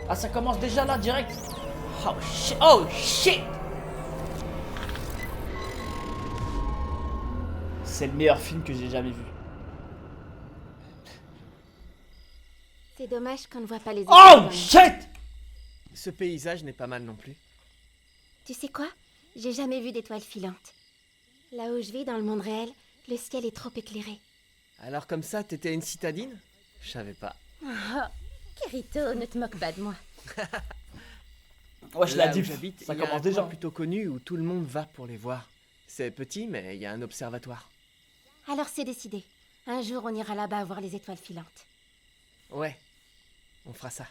Ah, ça commence déjà là, direct. Oh shit. Oh shit. C'est le meilleur film que j'ai jamais vu. C'est dommage qu'on ne voit pas les Oh étoiles. shit. Ce paysage n'est pas mal non plus. Tu sais quoi? J'ai jamais vu d'étoiles filantes. Là où je vis, dans le monde réel, le ciel est trop éclairé. Alors comme ça, t'étais une citadine? Je savais pas. Oh, Kirito, ne te moque pas de moi. Ouais, je Là l'ai dit. où j'habite, Ça il y a commence un déjà. coin plutôt connu où tout le monde va pour les voir. C'est petit, mais il y a un observatoire. Alors c'est décidé. Un jour, on ira là-bas voir les étoiles filantes. Ouais, on fera ça.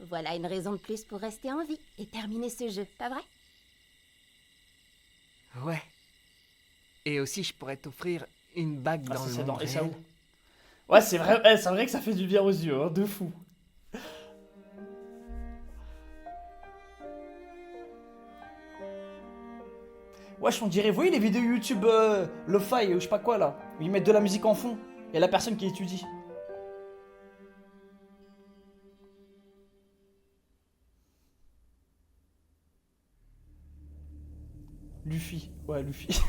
Voilà une raison de plus pour rester en vie et terminer ce jeu, pas vrai? Ouais. Et aussi, je pourrais t'offrir une bague Ah, dans ça, le c'est monde dans réel. SAO. Ouais, c'est vrai, c'est vrai que ça fait du bien aux yeux, hein, de fou. Wesh, on dirait, vous voyez les vidéos YouTube lo-fi ou je sais pas quoi là, où ils mettent de la musique en fond, et la personne qui étudie. Luffy, ouais, Luffy.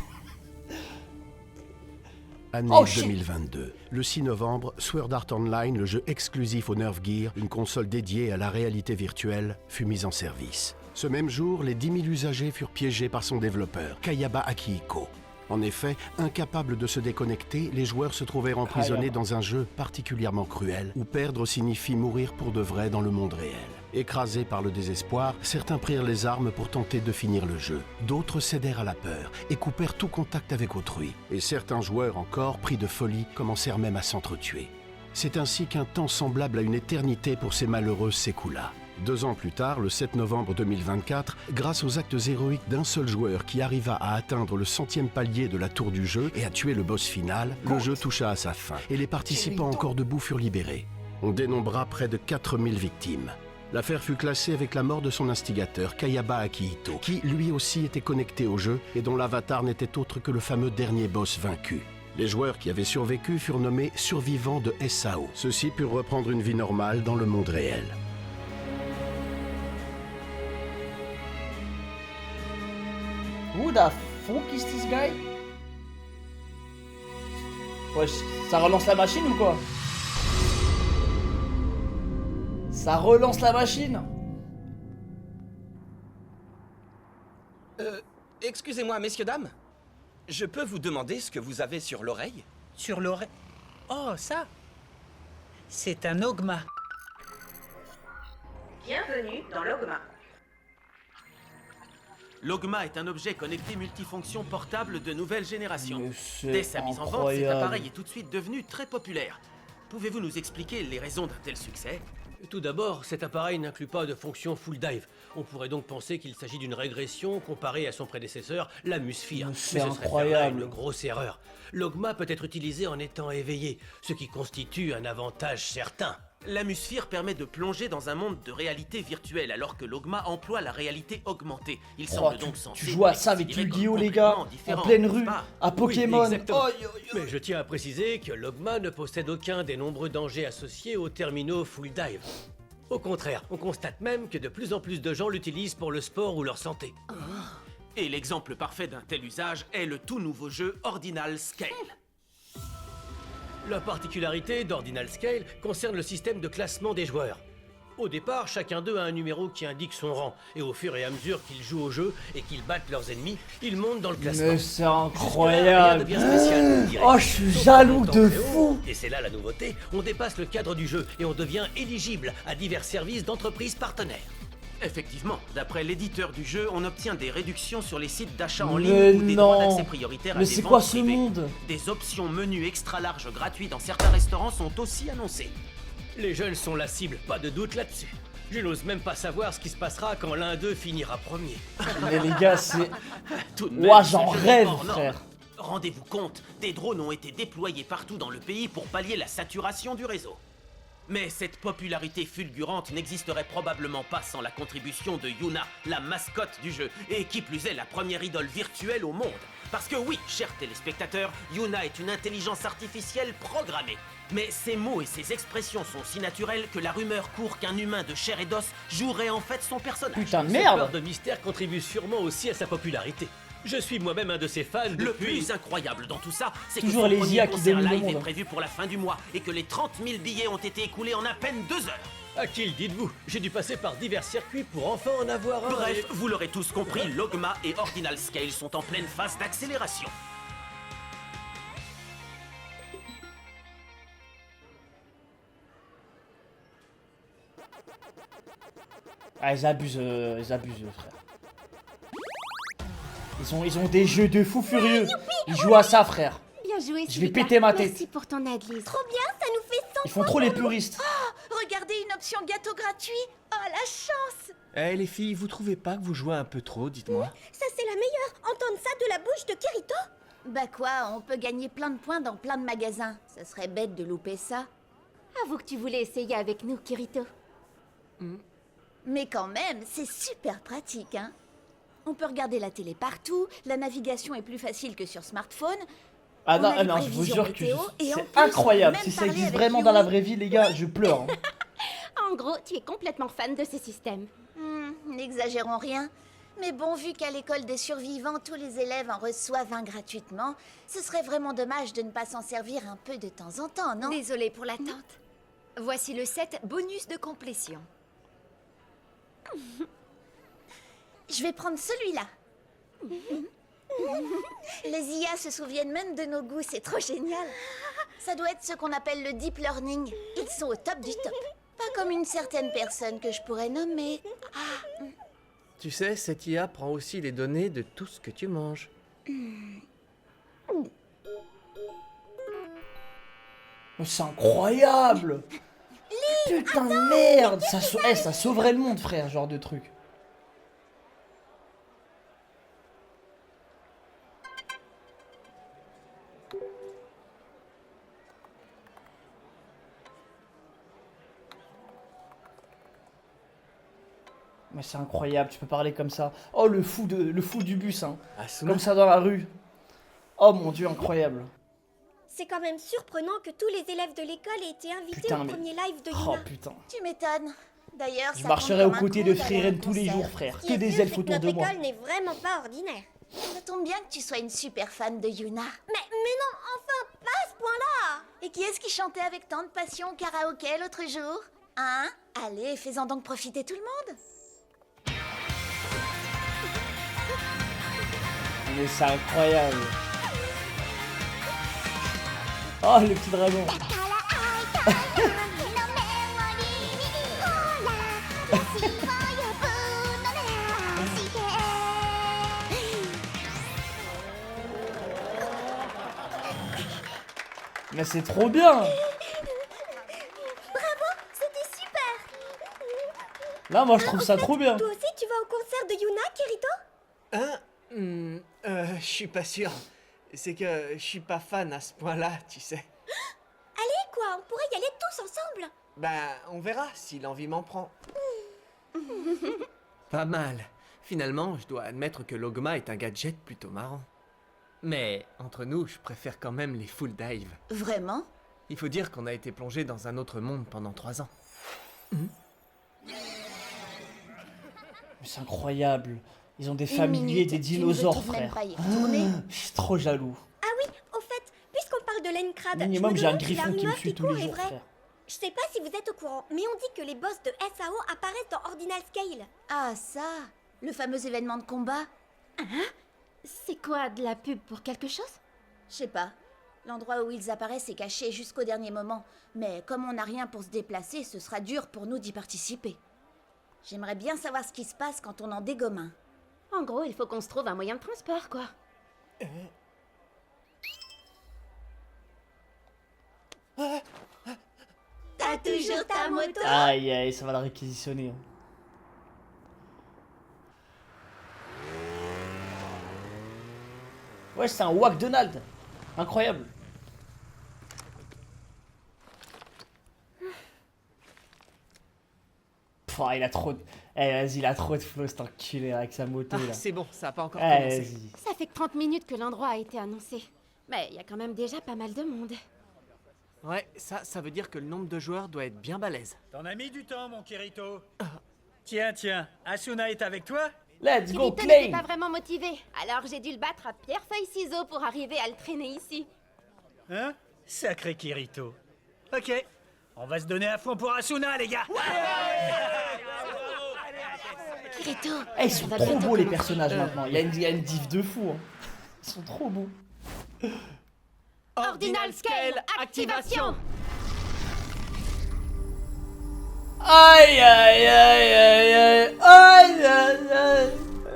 Année Oh, shit. 2022. Le 6 novembre, Sword Art Online, le jeu exclusif au Nerve Gear, une console dédiée à la réalité virtuelle, fut mise en service. Ce même jour, les 10 000 usagers furent piégés par son développeur, Kayaba Akihiko. En effet, incapables de se déconnecter, les joueurs se trouvèrent emprisonnés dans un jeu particulièrement cruel, où perdre signifie mourir pour de vrai dans le monde réel. Écrasés par le désespoir, certains prirent les armes pour tenter de finir le jeu. D'autres cédèrent à la peur et coupèrent tout contact avec autrui. Et certains joueurs encore, pris de folie, commencèrent même à s'entretuer. C'est ainsi qu'un temps semblable à une éternité pour ces malheureux s'écoula. 2 ans plus tard, le 7 novembre 2024, grâce aux actes héroïques d'un seul joueur qui arriva à atteindre le 100e palier de la tour du jeu et à tuer le boss final, le jeu toucha à sa fin et les participants encore debout furent libérés. On dénombra près de 4000 victimes. L'affaire fut classée avec la mort de son instigateur, Kayaba Akihito, qui lui aussi était connecté au jeu et dont l'avatar n'était autre que le fameux dernier boss vaincu. Les joueurs qui avaient survécu furent nommés survivants de SAO. Ceux-ci purent reprendre une vie normale dans le monde réel. Who the fuck is this guy? Wesh, ça relance la machine ou quoi? Ça relance la machine. Excusez-moi, messieurs, dames. Je peux vous demander ce que vous avez sur l'oreille? Sur l'oreille. Oh, ça. C'est un ogma. Bienvenue dans l'Ogma. L'Ogma est un objet connecté multifonction portable de nouvelle génération. Mais c'est Dès sa mise en vente, cet incroyable. appareil est tout de suite devenu très populaire. Pouvez-vous nous expliquer les raisons d'un tel succès? Tout d'abord, cet appareil n'inclut pas de fonction full dive. On pourrait donc penser qu'il s'agit d'une régression comparée à son prédécesseur, la Musphere. Mais c'est ce serait faire là incroyable. une grosse erreur. L'Ogma peut être utilisé en étant éveillé, ce qui constitue un avantage certain. La Musphere permet de plonger dans un monde de réalité virtuelle, alors que l'Ogma emploie la réalité augmentée. Il Oh, semble tu, donc tu censé joues à être ça avec considéré Yu-Gi-Oh comme les gars, complètement différent, en pleine n'est-ce rue, pas? à Pokémon. exactement. Oi, oi, oi. Mais je tiens à préciser que l'Ogma ne possède aucun des nombreux dangers associés aux terminaux full dive. Au contraire, on constate même que de plus en plus de gens l'utilisent pour le sport ou leur santé. Et l'exemple parfait d'un tel usage est le tout nouveau jeu Ordinal Scale. La particularité d'Ordinal Scale concerne le système de classement des joueurs. Au départ, chacun d'eux a un numéro qui indique son rang, et au fur et à mesure qu'ils jouent au jeu et qu'ils battent leurs ennemis, ils montent dans le classement. Mais c'est Jusque-là, rien de incroyable. bien spécial, on dirait. Oh, je suis Sauf jaloux qu'en montant de très haut, fou. Et c'est là la nouveauté, on dépasse le cadre du jeu et on devient éligible à divers services d'entreprises partenaires. Effectivement, d'après l'éditeur du jeu, on obtient des réductions sur les sites d'achat en Mais ligne ou des droits non. d'accès prioritaires à Mais des c'est ventes quoi ce privées. monde? Des options menus extra larges gratuits dans certains restaurants sont aussi annoncées. Les jeunes sont la cible, pas de doute là-dessus. Je n'ose même pas savoir ce qui se passera quand l'un d'eux finira premier. Mais les gars, c'est... Tout de même, Ouah, ce j'en jeu rêve, n'est pas hors norme. frère. Rendez-vous compte, des drones ont été déployés partout dans le pays pour pallier la saturation du réseau. Mais cette popularité fulgurante n'existerait probablement pas sans la contribution de Yuna, la mascotte du jeu, et qui plus est la première idole virtuelle au monde. Parce que oui, chers téléspectateurs, Yuna est une intelligence artificielle programmée. Mais ses mots et ses expressions sont si naturels que la rumeur court qu'un humain de chair et d'os jouerait en fait son personnage. Putain de Cette merde. part de mystère contribue sûrement aussi à sa popularité. Je suis moi-même un de ses fans Le depuis... plus incroyable dans tout ça, c'est que Toujours son les premier IA qui concert dominent le live est monde. prévu pour la fin du mois et que les 30 000 billets ont été écoulés en à peine 2 heures. À qui le dites-vous? J'ai dû passer par divers circuits pour enfin en avoir un. Bref, et- vous l'aurez tous compris, Logma et Ordinal Scale sont en pleine phase d'accélération. Ah, ils abusent, frère. Ils ont des jeux de fous furieux. Ils jouent à ça, frère. Bien joué, Je vais Sulika. péter ma tête. Merci pour ton aide, Lise. Trop bien, ça nous fait 100 Ils font trop les puristes. Regardez une option gâteau gratuit. Oh, la chance. Eh les filles, vous trouvez pas que vous jouez un peu trop, dites-moi? Ça, c'est la meilleure. Entendre ça de la bouche de Kirito. Bah quoi, on peut gagner plein de points dans plein de magasins. Ça serait bête de louper ça. Avoue que tu voulais essayer avec nous, Kirito. Mais quand même, c'est super pratique, hein. On peut regarder la télé partout, la navigation est plus facile que sur smartphone. Ah On non, a les non, je vous prévisions jure que météo, et en c'est plus, incroyable. même Si ça parler existe avec vraiment dans la Yuri. vraie vie, les gars, je pleure. hein. En gros, tu es complètement fan de ce système. N'exagérons rien. Mais bon, vu qu'à l'école des survivants, tous les élèves en reçoivent un gratuitement, ce serait vraiment dommage de ne pas s'en servir un peu de temps en temps, non? Désolée pour l'attente. Voici le set bonus de complétion. Je vais prendre celui-là. Les IA se souviennent même de nos goûts, c'est trop génial. Ça doit être ce qu'on appelle le deep learning. Ils sont au top du top. Pas comme une certaine personne que je pourrais nommer. Tu sais, cette IA prend aussi les données de tout ce que tu manges. Mais c'est incroyable. Putain de merde. Ça sauverait le monde, frère, genre de truc. Mais c'est incroyable, tu peux parler comme ça. Oh, le fou du bus, hein. Asuna, Comme ça dans la rue. Oh mon dieu, incroyable. C'est quand même surprenant que tous les élèves de l'école aient été invités Putain, au mais- premier live de Oh Yuna. putain. Tu m'étonnes. D'ailleurs, Je ça marcherai compte aux comme un côtés coup de d'aller à un Frieren tous les concert. jours, frère. Ce qui Que est des sûr, elfes c'est que autour de notre moi. école n'est vraiment pas ordinaire. Ça tombe bien que tu sois une super fan de Yuna. Mais non, enfin, pas à ce point-là. Et qui est-ce qui chantait avec tant de passion au karaoké l'autre jour? Hein? Allez, fais-en donc profiter tout le monde. Mais c'est incroyable. Oh, le petit dragon. Mais c'est trop bien. C'était super. Là, moi, je trouve ça trop bien. Toi aussi, tu vas au concert de Yuna, Kirito? Hein? Je suis pas sûr. C'est que je suis pas fan à ce point-là, tu sais. Allez, quoi, on pourrait y aller tous ensemble. Ben, on verra si l'envie m'en prend. Pas mal. Finalement, je dois admettre que l'Ogma est un gadget plutôt marrant. Mais, entre nous, je préfère quand même les full dive. Vraiment? Il faut dire qu'on a été plongé dans un autre monde pendant 3 ans. Mais c'est incroyable. Ils ont des Une familiers, minute, des tu ne dinosaures, veux tout de même frère. pas y retourner? Je suis trop jaloux. Ah oui, au fait, puisqu'on parle de l'Encrad, Minimum, je me j'ai un demande si la griffon qui me rumeur suit tous les court est jours, vraie. frère. Je sais pas si vous êtes au courant, mais on dit que les boss de SAO apparaissent dans Ordinal Scale. Ah ça, le fameux événement de combat? C'est quoi, de la pub pour quelque chose? Je sais pas. L'endroit où ils apparaissent est caché jusqu'au dernier moment. Mais comme on n'a rien pour se déplacer, ce sera dur pour nous d'y participer. J'aimerais bien savoir ce qui se passe quand on en dégomme un. En gros, il faut qu'on se trouve un moyen de transport, quoi. T'as toujours ta moto? Aïe, aïe, ça va la réquisitionner. hein. Ouais, c'est un McDonald's. Incroyable. Oh, il a trop de... Eh, vas-y, il a trop de flow, cet enculé, avec sa moto, là. C'est bon, ça a pas encore Eh, commencé. vas-y. Ça fait que 30 minutes que l'endroit a été annoncé. Mais il y a quand même déjà pas mal de monde. Ouais, ça veut dire que le nombre de joueurs doit être bien balèze. T'en as mis du temps, mon Kirito. Tiens, Asuna est avec toi? Let's go, Kirito n'était Clay. pas vraiment motivé, alors j'ai dû le battre à pierre-feuille-ciseaux pour arriver à le traîner ici. Hein? Sacré Kirito. Ok, on va se donner à fond pour Asuna, les gars. Kirito, Eh, ils sont on va trop bientôt beaux, les commencer. personnages, maintenant. Il y a une diff de fou, hein. Ils sont trop beaux. Ordinal Scale, activation. Aïe, aïe, aïe, aïe, aïe, aïe, aïe, aïe.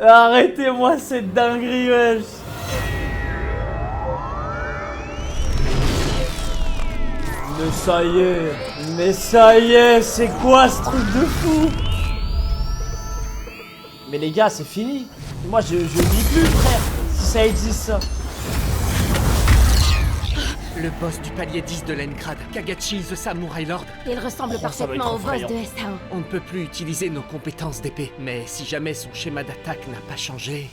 Arrêtez-moi cette dinguerie, wesh. Mais ça y est, c'est quoi ce truc de fou? Mais les gars, c'est fini. Moi, je vis plus, frère, si ça existe, ça. Le boss du palier 10 de l'Enkrad, Kagachi the Samurai Lord. Il ressemble Oh, ça va être parfaitement au boss effrayant. de SAO. On ne peut plus utiliser nos compétences d'épée, mais si jamais son schéma d'attaque n'a pas changé...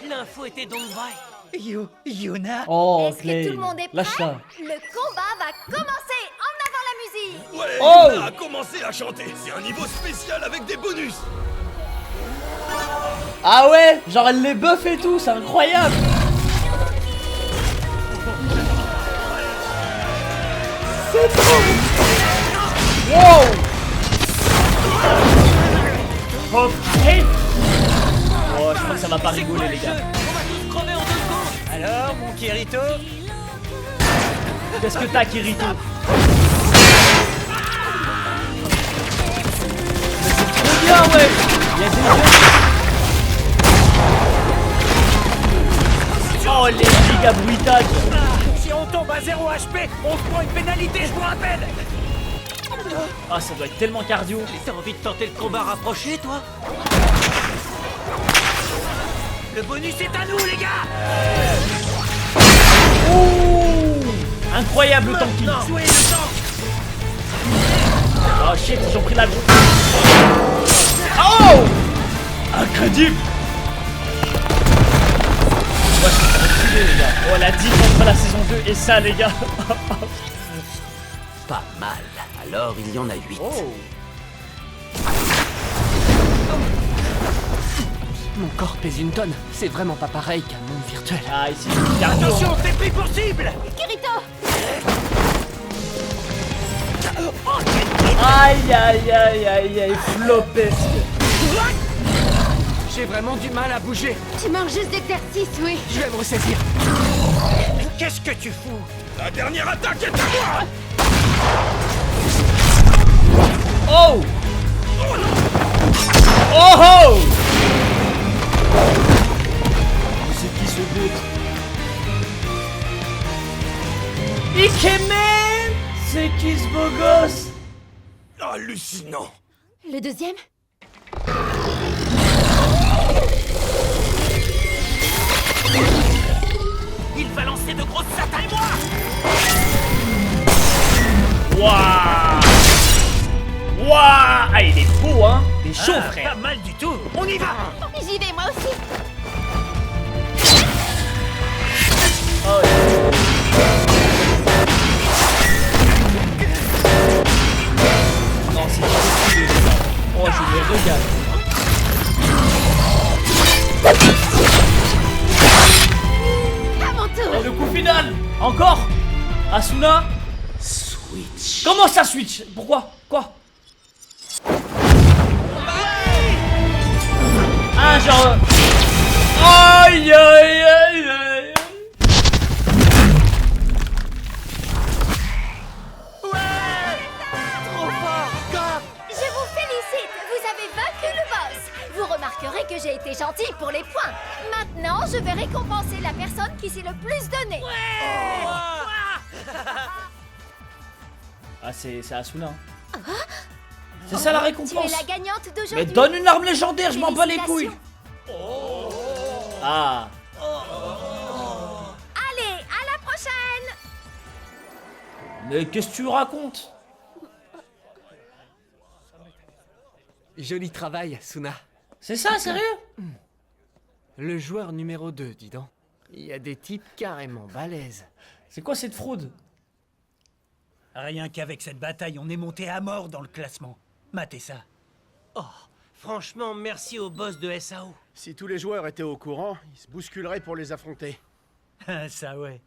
L'info était donc vraie. Yuna. Oh, Est-ce que Clay. tout le monde est prêt? Lâche-la. Le combat va commencer. En avant la musique. Ouais, Oh Yuna a commencé à chanter. C'est un niveau spécial avec des bonus. Ah ouais, genre elle les buff et tout, c'est incroyable. C'est trop. Wow. Ok. Oh, je crois que ça va pas rigoler, les gars. Alors, mon Kirito? Qu'est-ce que t'as, Kirito? Mais c'est trop bien, ouais. Il y a des... Oh, les giga bruitages. Si on tombe à 0 HP, on se prend une pénalité, je vous rappelle. Ah, ça doit être tellement cardio. T'as envie de tenter le combat rapproché, toi? Le bonus est à nous, les gars. Ouh, incroyable le tanking. Jouez le tank. Oh shit, ils ont pris la grosse. Oh, incroyable. Ouais, ça va tuer, les gars. Oh, la diff entre la saison 2 et ça, les gars. Pas mal. Alors, il y en a 8. Oh. Mon corps pèse une tonne. C'est vraiment pas pareil qu'un monde virtuel. Ah, ici, c'est cardio. Attention, t'es pris pour cible. Kirito, Aïe, aïe, aïe, aïe, aïe, flopesque. J'ai vraiment du mal à bouger. tu manques juste d'exercice, oui. Je vais me ressaisir. Qu'est-ce que tu fous? La dernière attaque est à moi. Oh. Oh oh. C'est qui ce but? Ikemen. C'est qui ce beau gosse? Hallucinant. Le deuxième? Il va lancer de grosses attaques. Waouh. Waouh. Ah, il est beau, hein. Il est chaud, Ah, frère. pas mal du tout. On y va. J'y vais, moi aussi. Oh, yeah. Non, c'est pas possible, les gars. Oh, je me régale. À mon tour. Et le coup final. Encore. Asuna. Switch. Comment ça switch? Pourquoi? Quoi? Ah, genre... Aïe, aïe, aïe, aïe. Je vous félicite, vous avez vaincu le boss. Vous remarquerez que j'ai été gentille pour les points. Maintenant, je vais récompenser la personne qui s'est le plus donné. Ah, c'est Asuna. C'est ça la Tu récompense. es la gagnante d'aujourd'hui. Mais donne une arme légendaire, je m'en bats les couilles. Ah. Allez, à la prochaine. Mais qu'est-ce que tu racontes? Joli travail, Suna. C'est ça, sérieux? Le joueur numéro 2, dis donc. Il y a des types carrément balèzes. C'est quoi cette fraude? Rien qu'avec cette bataille, on est monté à mort dans le classement. Matez ça. Oh, franchement, merci au boss de SAO. Si tous les joueurs étaient au courant, ils se bousculeraient pour les affronter. Ça ouais.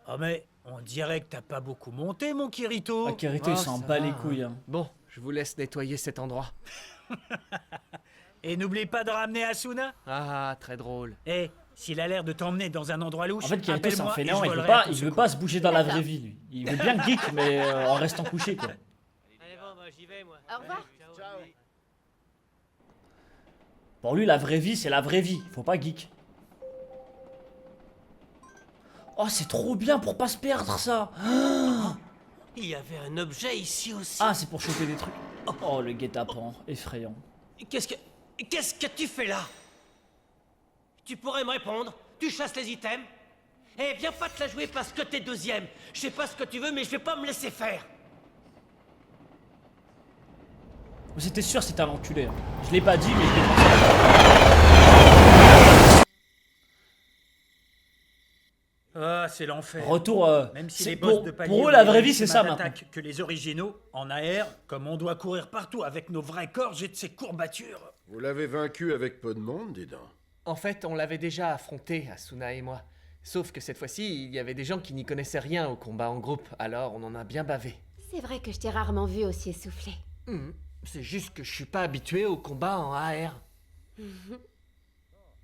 Oh mais, on dirait que t'as pas beaucoup monté, mon Kirito. Ah, Kirito, il Oh, s'en ça bat va, les couilles. Hein. Bon, je vous laisse nettoyer cet endroit. Et n'oublie pas de ramener Asuna. Ah, très drôle. Eh, s'il a l'air de t'emmener dans un endroit louche, En fait, Kirito, c'est un appelle-moi et fainéant, je il veut volerai à pas, ton il veut secours. pas se bouger dans la vraie vie, lui. Il veut bien geek, mais en restant couché, quoi. Allez, bon, j'y vais, moi. Au revoir. Pour lui, la vraie vie, c'est la vraie vie. Faut pas geek. Oh, c'est trop bien pour pas se perdre, ça. Il y avait un objet ici aussi. Ah, c'est pour choper des trucs. Oh, le guet-apens, effrayant. Qu'est-ce que tu fais là? Tu pourrais me répondre? Tu chasses les items? Eh, viens pas te la jouer parce que t'es deuxième. Je sais pas ce que tu veux, mais je vais pas me laisser faire. C'était sûr, c'était un enculé. Hein. Je l'ai pas dit, mais je l'ai pensé. Ah, c'est l'enfer. Retour. Même si c'est- les boss pour, de palier pour eux, ont la les vraie vie, mêmes c'est schémas ça maintenant. d'attaque que les originaux, en AR, comme on doit courir partout avec nos vrais corps, j'ai de ces courbatures. Vous l'avez vaincu avec peu de monde, dis donc. En fait, on l'avait déjà affronté, Asuna et moi. Sauf que cette fois-ci, il y avait des gens qui n'y connaissaient rien au combat en groupe, alors on en a bien bavé. C'est vrai que je t'ai rarement vu aussi essoufflé. C'est juste que je suis pas habitué au combat en AR.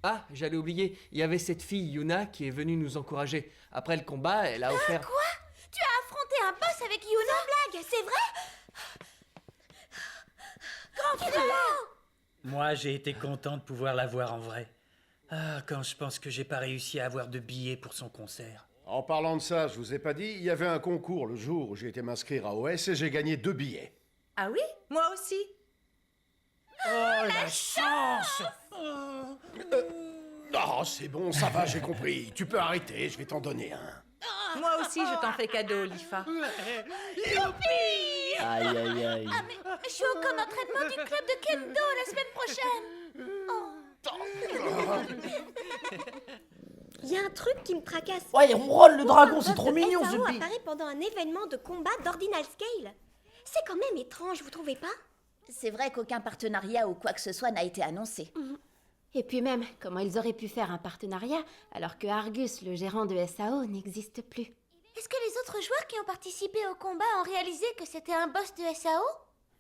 Ah, j'allais oublier, il y avait cette fille Yuna qui est venue nous encourager. Après le combat, elle a offert... Quoi? Tu as affronté un boss avec Yuna? Sans blague, c'est vrai? Grand Moi, j'ai été content de pouvoir la voir en vrai. Ah, quand je pense que j'ai pas réussi à avoir de billets pour son concert. En parlant de ça, je vous ai pas dit, il y avait un concours le jour où j'ai été m'inscrire à OS et j'ai gagné 2 billets. Ah oui? Moi aussi. Oh, la chance! Oh, c'est bon, ça va, j'ai compris. Tu peux arrêter, je vais t'en donner un. Moi aussi, je t'en fais cadeau, Lifa. Aïe, aïe, aïe. Je suis au camp d'entraînement du club de Kendo la semaine prochaine. Il y a un truc qui me tracasse. Ouais, il ronronne le dragon, c'est Pourquoi trop un boss mignon de ce SAO big. apparaît pendant un événement de combat d'Ordinal Scale. C'est quand même étrange, vous trouvez pas? C'est vrai qu'aucun partenariat ou quoi que ce soit n'a été annoncé. Et puis même, comment ils auraient pu faire un partenariat alors que Argus, le gérant de SAO, n'existe plus? Est-ce que les autres joueurs qui ont participé au combat ont réalisé que c'était un boss de SAO?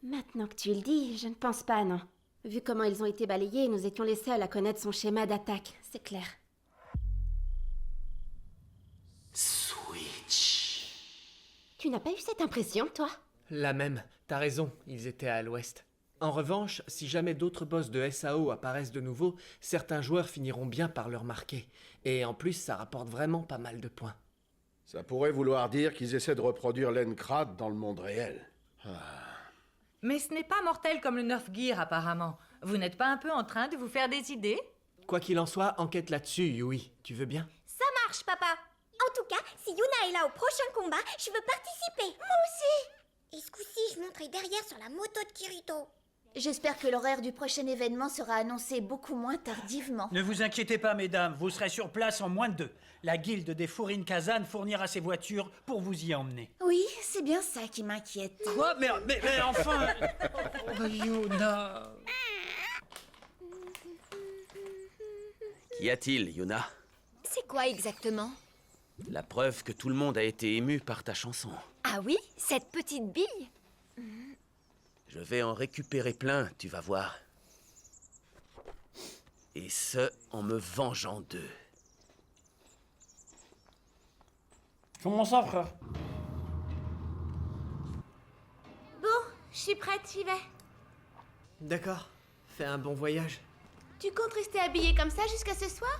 Maintenant que tu le dis, je ne pense pas, non. Vu comment ils ont été balayés, nous étions les seuls à connaître son schéma d'attaque, c'est clair. Switch. Tu n'as pas eu cette impression, toi? La même, t'as raison, ils étaient à l'ouest. En revanche, si jamais d'autres boss de SAO apparaissent de nouveau, certains joueurs finiront bien par leur marquer. Et en plus, ça rapporte vraiment pas mal de points. Ça pourrait vouloir dire qu'ils essaient de reproduire l'Encrad dans le monde réel. Mais ce n'est pas mortel comme le Nerf Gear, apparemment. Vous n'êtes pas un peu en train de vous faire des idées? Quoi qu'il en soit, enquête là-dessus, Yui. Tu veux bien? Ça marche, papa. En tout cas, si Yuna est là au prochain combat, je veux participer. Moi aussi. Et ce coup-ci, je monterai derrière sur la moto de Kirito. J'espère que l'horaire du prochain événement sera annoncé beaucoup moins tardivement. Ne vous inquiétez pas, mesdames, vous serez sur place en moins de 2. La guilde des Furin Kazan fournira ses voitures pour vous y emmener. Oui, c'est bien ça qui m'inquiète. Quoi? Mais enfin... Oh, Yuna... Qu'y a-t-il, Yuna? C'est quoi exactement? La preuve que tout le monde a été ému par ta chanson. Ah oui? Cette petite bille? Je vais en récupérer plein, tu vas voir. Et ce, en me vengeant d'eux. Comment ça, frère? Bon, je suis prête, j'y vais. D'accord, fais un bon voyage. Tu comptes rester habillé comme ça jusqu'à ce soir?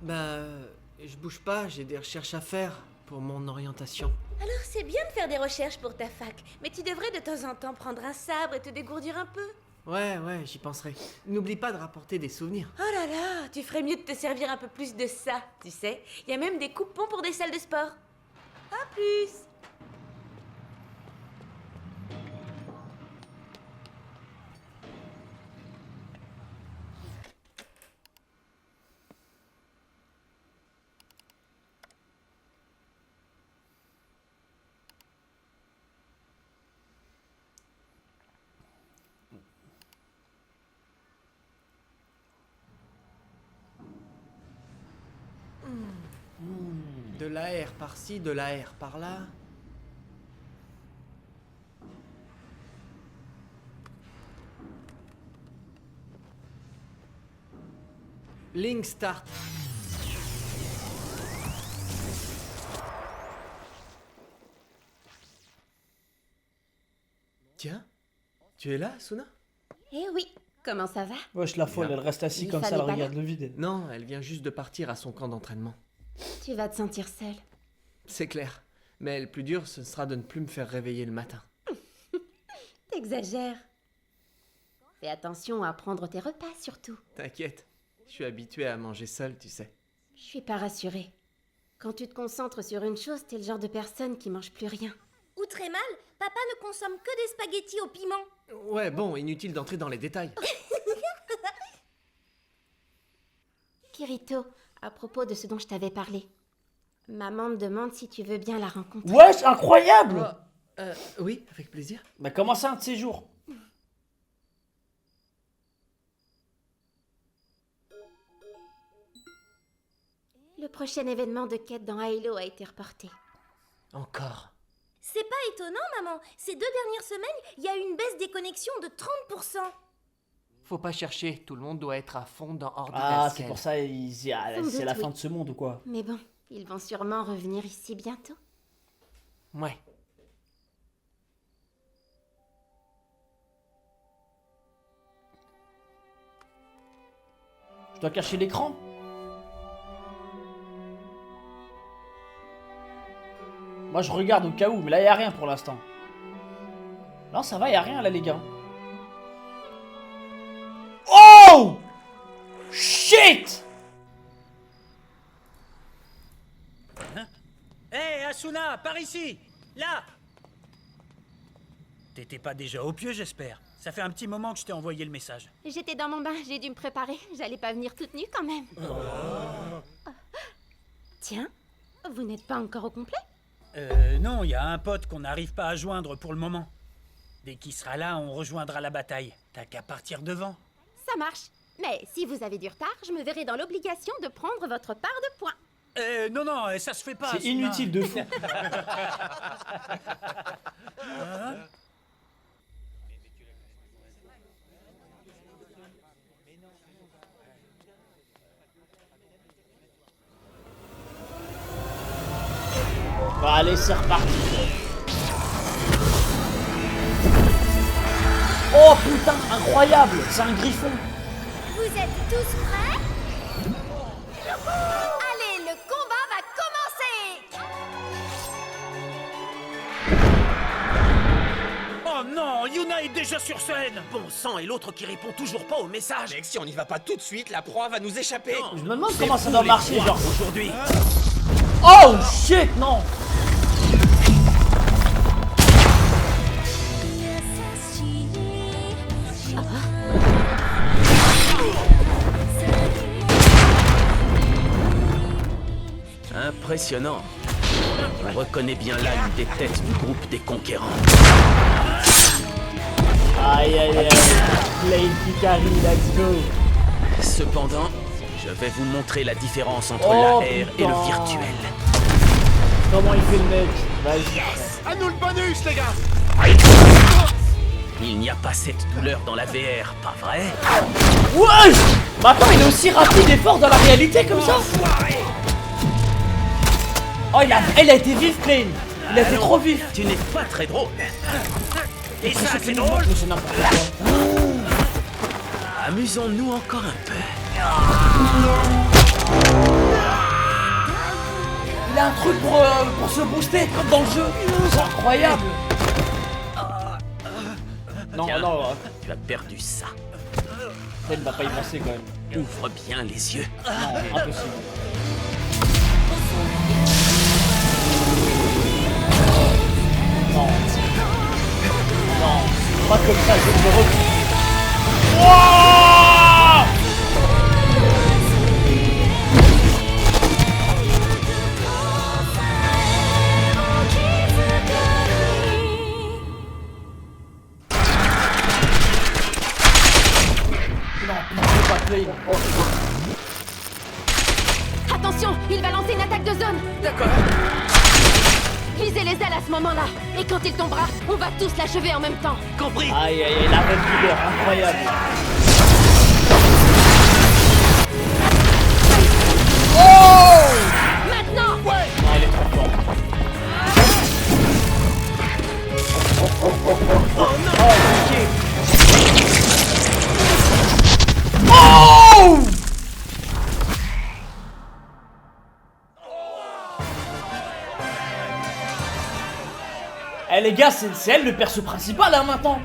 Je bouge pas, j'ai des recherches à faire pour mon orientation. Alors c'est bien de faire des recherches pour ta fac, mais tu devrais de temps en temps prendre un sabre et te dégourdir un peu. Ouais, j'y penserai. N'oublie pas de rapporter des souvenirs. Oh là là, tu ferais mieux de te servir un peu plus de ça, tu sais. Il y a même des coupons pour des salles de sport. À plus. De l'AR par-ci, de l'AR par-là. Link start. Tiens, tu es là, Suna? Eh oui, comment ça va? Wesh, la folle, elle reste assise Il comme ça, fallait elle pas regarde là. le vide. Non, elle vient juste de partir à son camp d'entraînement. Tu vas te sentir seule. C'est clair. Mais le plus dur, ce sera de ne plus me faire réveiller le matin. T'exagères. Fais attention à prendre tes repas, surtout. T'inquiète, je suis habitué à manger seul, tu sais. Je suis pas rassurée. Quand tu te concentres sur une chose, t'es le genre de personne qui mange plus rien. Ou très mal, papa ne consomme que des spaghettis au piment. Ouais, bon, inutile d'entrer dans les détails. Kirito, à propos de ce dont je t'avais parlé. Maman me demande si tu veux bien la rencontrer. Wesh, incroyable! Oui, avec plaisir. Bah comment ça, un de ces jours? Le prochain événement de quête dans Halo a été reporté. Encore. C'est pas étonnant, maman. Ces 2 dernières semaines, il y a eu une baisse des connexions de 30%. Faut pas chercher, tout le monde doit être à fond dans Ordinal Ah, Scale. c'est pour ça, c'est la oui. fin de ce monde ou quoi? Mais bon, ils vont sûrement revenir ici bientôt. Ouais. Je dois cacher l'écran? Moi je regarde au cas où, mais là y a rien pour l'instant. Non, ça va, y a rien là les gars. Oh! Shit! Hé, Asuna, par ici! Là! T'étais pas déjà au pieu, j'espère. Ça fait un petit moment que je t'ai envoyé le message. J'étais dans mon bain, j'ai dû me préparer. J'allais pas venir toute nue quand même. Oh. Tiens, vous n'êtes pas encore au complet? Non, il y a un pote qu'on n'arrive pas à joindre pour le moment. Dès qu'il sera là, on rejoindra la bataille. T'as qu'à partir devant. Ça marche. Mais si vous avez du retard, je me verrai dans l'obligation de prendre votre part de points. Non, ça se fait pas. C'est Asuna. inutile de fou. Hein? Bon, allez, c'est reparti. Oh putain, incroyable! C'est un griffon. Vous êtes tous prêts? Allez, le combat va commencer! Oh non, Yuna est déjà sur scène. Bon sang, et l'autre qui répond toujours pas au message. Mec, si on n'y va pas tout de suite, la proie va nous échapper. Je me demande comment ça doit marcher, genre. Aujourd'hui. Oh shit, non! Impressionnant. On reconnaît bien là une des têtes du groupe des conquérants. Aïe aïe aïe. Play Picari, let's go. Cependant, je vais vous montrer la différence entre Oh, l'AR et putain. le virtuel. Comment il fait le mec? Vas-y. À nous le bonus, les gars! Il n'y a pas cette douleur dans la VR, pas vrai? Wesh! Mais attends, il est aussi rapide et fort dans la réalité comme ça? Oh, il a été vif, Plain. Il a été trop vif. Tu n'es pas très drôle. Et ça, c'est drôle. drôle. Mais c'est n'importe quoi. Amusons-nous encore un peu. Il a un truc pour se booster comme dans le jeu. C'est incroyable. Non, Tiens, non, tu as perdu ça. il va pas y penser quand même. Ouvre bien les yeux. Non, impossible. Non. Non, pas comme ça, je me refuse. Wouah! Non, pitié, pas Plain. Oh. Attention, il va lancer une attaque de zone. d'accord. Visez les ailes à ce moment-là. Et quand il tombera, on va tous l'achever en même temps. Compris. Aïe aïe aïe, la Red Buller, incroyable. Oh! Maintenant. Non, il est trop fort. Oh non. Oh! Eh les gars, c'est elle le perso principal hein maintenant.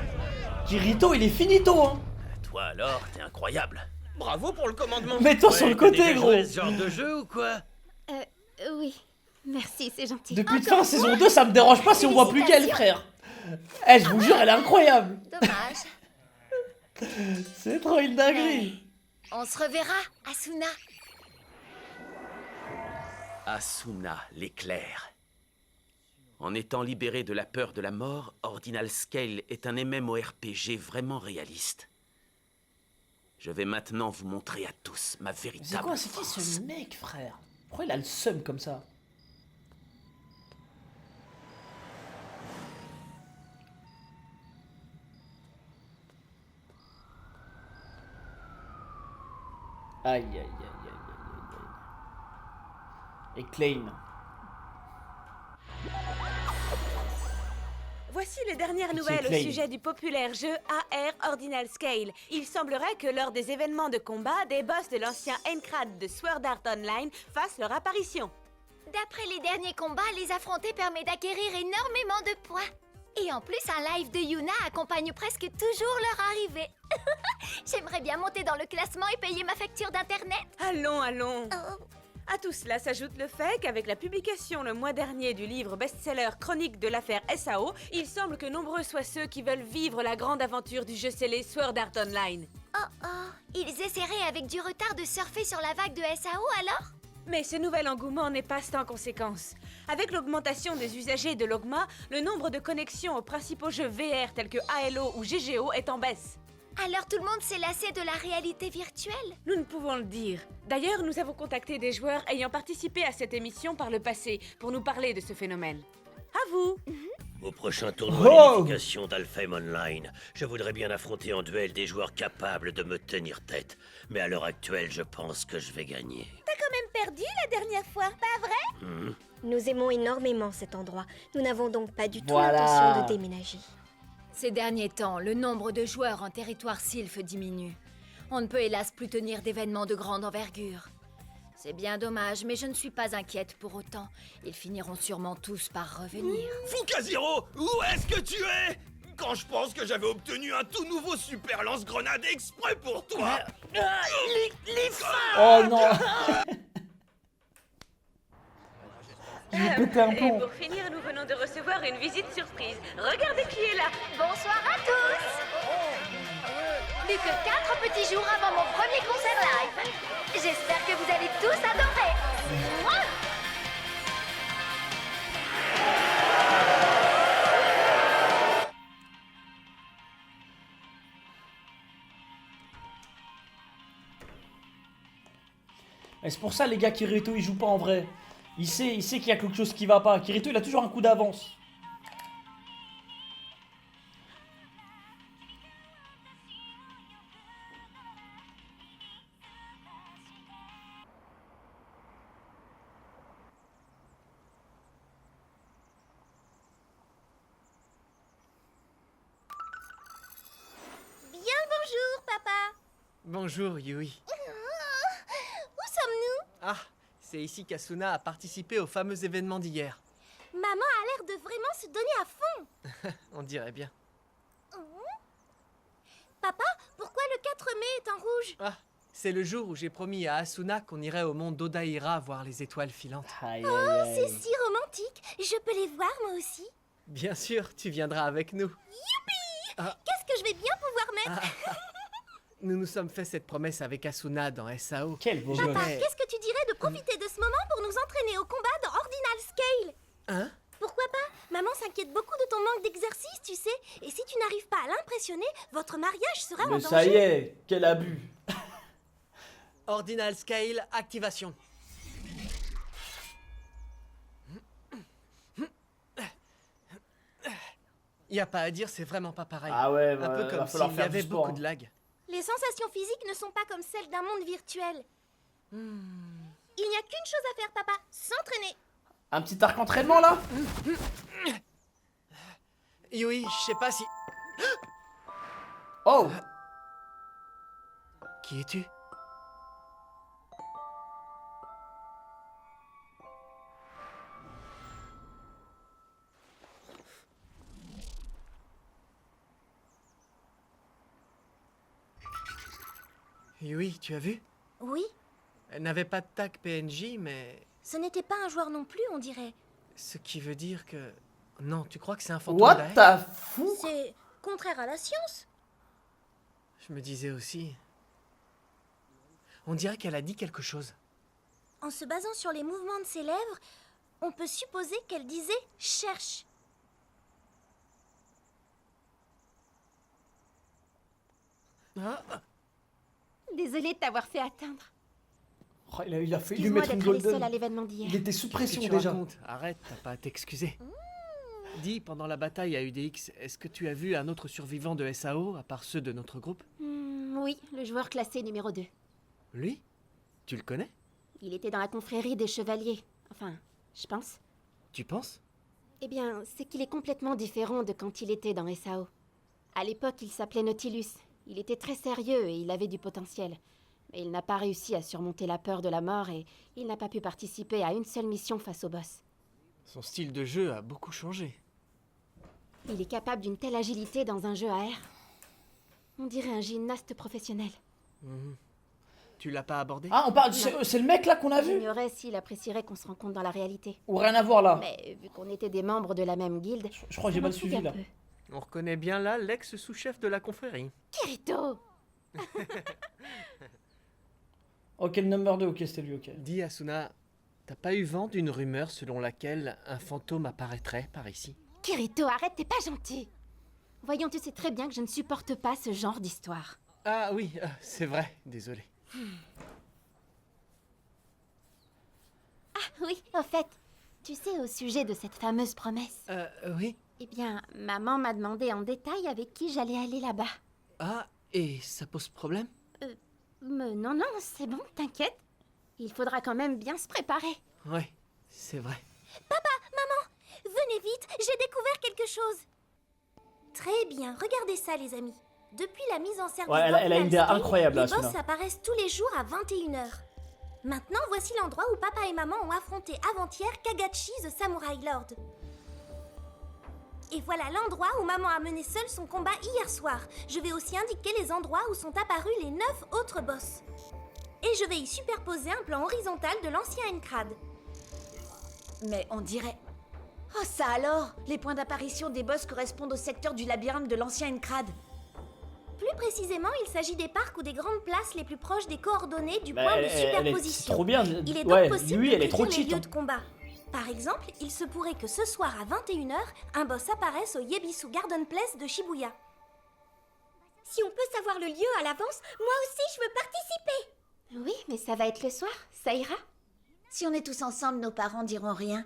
Kirito, il est finito hein. Toi alors, t'es incroyable. Bravo pour le commandement. Mets-toi sur le côté gros. Joué à ce genre de jeu ou quoi? Oui. Merci, c'est gentil. Depuis le fin saison 2, ça me dérange pas si on voit plus qu'elle frère. Eh je vous jure, elle est incroyable. Dommage. C'est trop une dinguerie. On se reverra, Asuna. Asuna, l'éclair. En étant libéré de la peur de la mort, Ordinal Scale est un MMORPG vraiment réaliste. Je vais maintenant vous montrer à tous ma véritable C'est quoi, c'est qui force. ce mec frère? Pourquoi il a le seum comme ça? Aïe aïe aïe aïe aïe aïe aïe. Et Klein. Voici les dernières C'est nouvelles au Clay. sujet du populaire jeu AR Ordinal Scale. Il semblerait que lors des événements de combat, des boss de l'ancien Encrad de Sword Art Online fassent leur apparition. D'après les derniers combats, les affronter permet d'acquérir énormément de points. Et en plus, un live de Yuna accompagne presque toujours leur arrivée. J'aimerais bien monter dans le classement et payer ma facture d'internet. Allons, allons. Oh. À tout cela s'ajoute le fait qu'avec la publication le mois dernier du livre best-seller Chronique de l'affaire SAO, il semble que nombreux soient ceux qui veulent vivre la grande aventure du jeu scellé Sword Art Online. Oh, ils essaieraient avec du retard de surfer sur la vague de SAO alors? Mais ce nouvel engouement n'est pas sans conséquence. Avec l'augmentation des usagers de l'Ogma, le nombre de connexions aux principaux jeux VR tels que Halo ou GGO est en baisse. Alors tout le monde s'est lassé de la réalité virtuelle? Nous ne pouvons le dire. D'ailleurs, nous avons contacté des joueurs ayant participé à cette émission par le passé pour nous parler de ce phénomène. À vous! Au prochain tournoi d'unification d'Alfheim Online, je voudrais bien affronter en duel des joueurs capables de me tenir tête. Mais à l'heure actuelle, je pense que je vais gagner. T'as quand même perdu la dernière fois, pas vrai? Nous aimons énormément cet endroit. Nous n'avons donc pas du tout Voilà. l'intention de déménager. Ces derniers temps, le nombre de joueurs en territoire sylphe diminue. On ne peut hélas plus tenir d'événements de grande envergure. C'est bien dommage, mais je ne suis pas inquiète pour autant. Ils finiront sûrement tous par revenir. Fukaziro, où est-ce que tu es? Quand je pense que j'avais obtenu un tout nouveau super lance-grenade exprès pour toi. Oh non. J'ai pété un Et plomb. pour finir, nous venons de recevoir une visite surprise. Regardez qui est là! Bonsoir à tous! Plus que 4 petits jours avant mon premier concert live. J'espère que vous allez tous adorer. Mouah. Et c'est pour ça les gars, Kirito il joue pas en vrai. Il sait qu'il y a quelque chose qui va pas. Kirito il a toujours un coup d'avance. Bien le bonjour, papa. Bonjour, Yui. Où sommes-nous? Ah, c'est ici qu'Asuna a participé au fameux événement d'hier. Maman a l'air de vraiment se donner à fond. On dirait bien. Papa, pourquoi le 4 mai est en rouge? Ah, c'est le jour où j'ai promis à Asuna qu'on irait au mont d'Odaira voir les étoiles filantes. Aïe, Oh, aïe, c'est aïe. si romantique. Je peux les voir moi aussi. Bien sûr, tu viendras avec nous. Qu'est-ce que je vais bien pouvoir mettre? Nous nous sommes fait cette promesse avec Asuna dans SAO. Quel beau Papa, gosse. qu'est-ce que tu dirais de profiter de ce moment pour nous entraîner au combat dans Ordinal Scale? Hein? Pourquoi pas? Maman s'inquiète beaucoup de ton manque d'exercice, tu sais. Et si tu n'arrives pas à l'impressionner, votre mariage sera en Mais danger. ça y est, quel abus. Ordinal Scale, activation. Y a pas à dire, c'est vraiment pas pareil. Ah ouais, un peu va comme falloir s'il y faire du avait sport, beaucoup hein. de lag. Les sensations physiques ne sont pas comme celles d'un monde virtuel. Il n'y a qu'une chose à faire, papa. S'entraîner. Un petit arc entraînement là? Yui, je sais pas si... Oh! Qui es-tu? Yui, tu as vu? Oui, Elle n'avait pas de tag PNJ, mais... ce n'était pas un joueur non plus, on dirait. Ce qui veut dire que... Non, tu crois que c'est un fantôme What d'Aer? the fuck? C'est contraire à la science. Je me disais aussi... On dirait qu'elle a dit quelque chose. En se basant sur les mouvements de ses lèvres, on peut supposer qu'elle disait « cherche ». Ah, Désolée de t'avoir fait atteindre. Oh, il a fait lui Excuse-moi mettre une d'être allée seule à golden. l'événement d'hier. Il était sous qu'est-ce pression que tu déjà. racontes? Arrête, t'as pas à t'excuser. Dis, pendant la bataille à UDX, est-ce que tu as vu un autre survivant de SAO, à part ceux de notre groupe? Oui, le joueur classé numéro 2. Lui? Tu le connais? Il était dans la confrérie des chevaliers. Enfin, je pense. Tu penses? Eh bien, c'est qu'il est complètement différent de quand il était dans SAO. À l'époque, il s'appelait Nautilus. Il était très sérieux et il avait du potentiel. Mais il n'a pas réussi à surmonter la peur de la mort et il n'a pas pu participer à une seule mission face au boss. Son style de jeu a beaucoup changé. Il est capable d'une telle agilité dans un jeu AR. On dirait un gymnaste professionnel. Tu l'as pas abordé? Ah, on parle. Non. C'est le mec là qu'on a vu? J'ignorais s'il apprécierait qu'on se rencontre dans la réalité. Ou rien à voir là? Mais vu qu'on était des membres de la même guilde, Je crois que j'ai ça mal m'intrigue suivi un là. peu. On reconnaît bien là l'ex-sous-chef de la confrérie. Kirito! Ok, le number 2, ok, c'était lui, ok. Dis Asuna, t'as pas eu vent d'une rumeur selon laquelle un fantôme apparaîtrait par ici? Kirito, arrête, t'es pas gentil! Voyons, tu sais très bien que je ne supporte pas ce genre d'histoire. Ah oui, c'est vrai, désolé. Ah oui, au fait, tu sais au sujet de cette fameuse promesse? Oui. Eh bien, maman m'a demandé en détail avec qui j'allais aller là-bas. Ah, et ça pose problème? Mais non, c'est bon, t'inquiète. Il faudra quand même bien se préparer. Ouais, c'est vrai. Papa, maman, venez vite, j'ai découvert quelque chose. Très bien, regardez ça les amis. Depuis la mise en service Ouais, elle a une idée d'Ordinal Scale, incroyable, là, les boss celui-là. apparaissent tous les jours à 21h. Maintenant, voici l'endroit où papa et maman ont affronté avant-hier Kagachi, the Samurai Lord. Et voilà l'endroit où maman a mené seule son combat hier soir. Je vais aussi indiquer les endroits où sont apparus les 9 autres boss. Et je vais y superposer un plan horizontal de l'ancien Encrad. Mais on dirait... Oh ça alors! Les points d'apparition des boss correspondent au secteur du labyrinthe de l'ancien Encrad. Plus précisément, il s'agit des parcs ou des grandes places les plus proches des coordonnées du Bah, point de elle est superposition. trop bien. Il est donc Ouais, possible lui, de elle est trop prédire les cheat. lieux hein. de combat. Par exemple, il se pourrait que ce soir à 21h, un boss apparaisse au Yebisu Garden Place de Shibuya. Si on peut savoir le lieu à l'avance, moi aussi je veux participer. Oui, mais ça va être le soir, ça ira. Si on est tous ensemble, nos parents diront rien.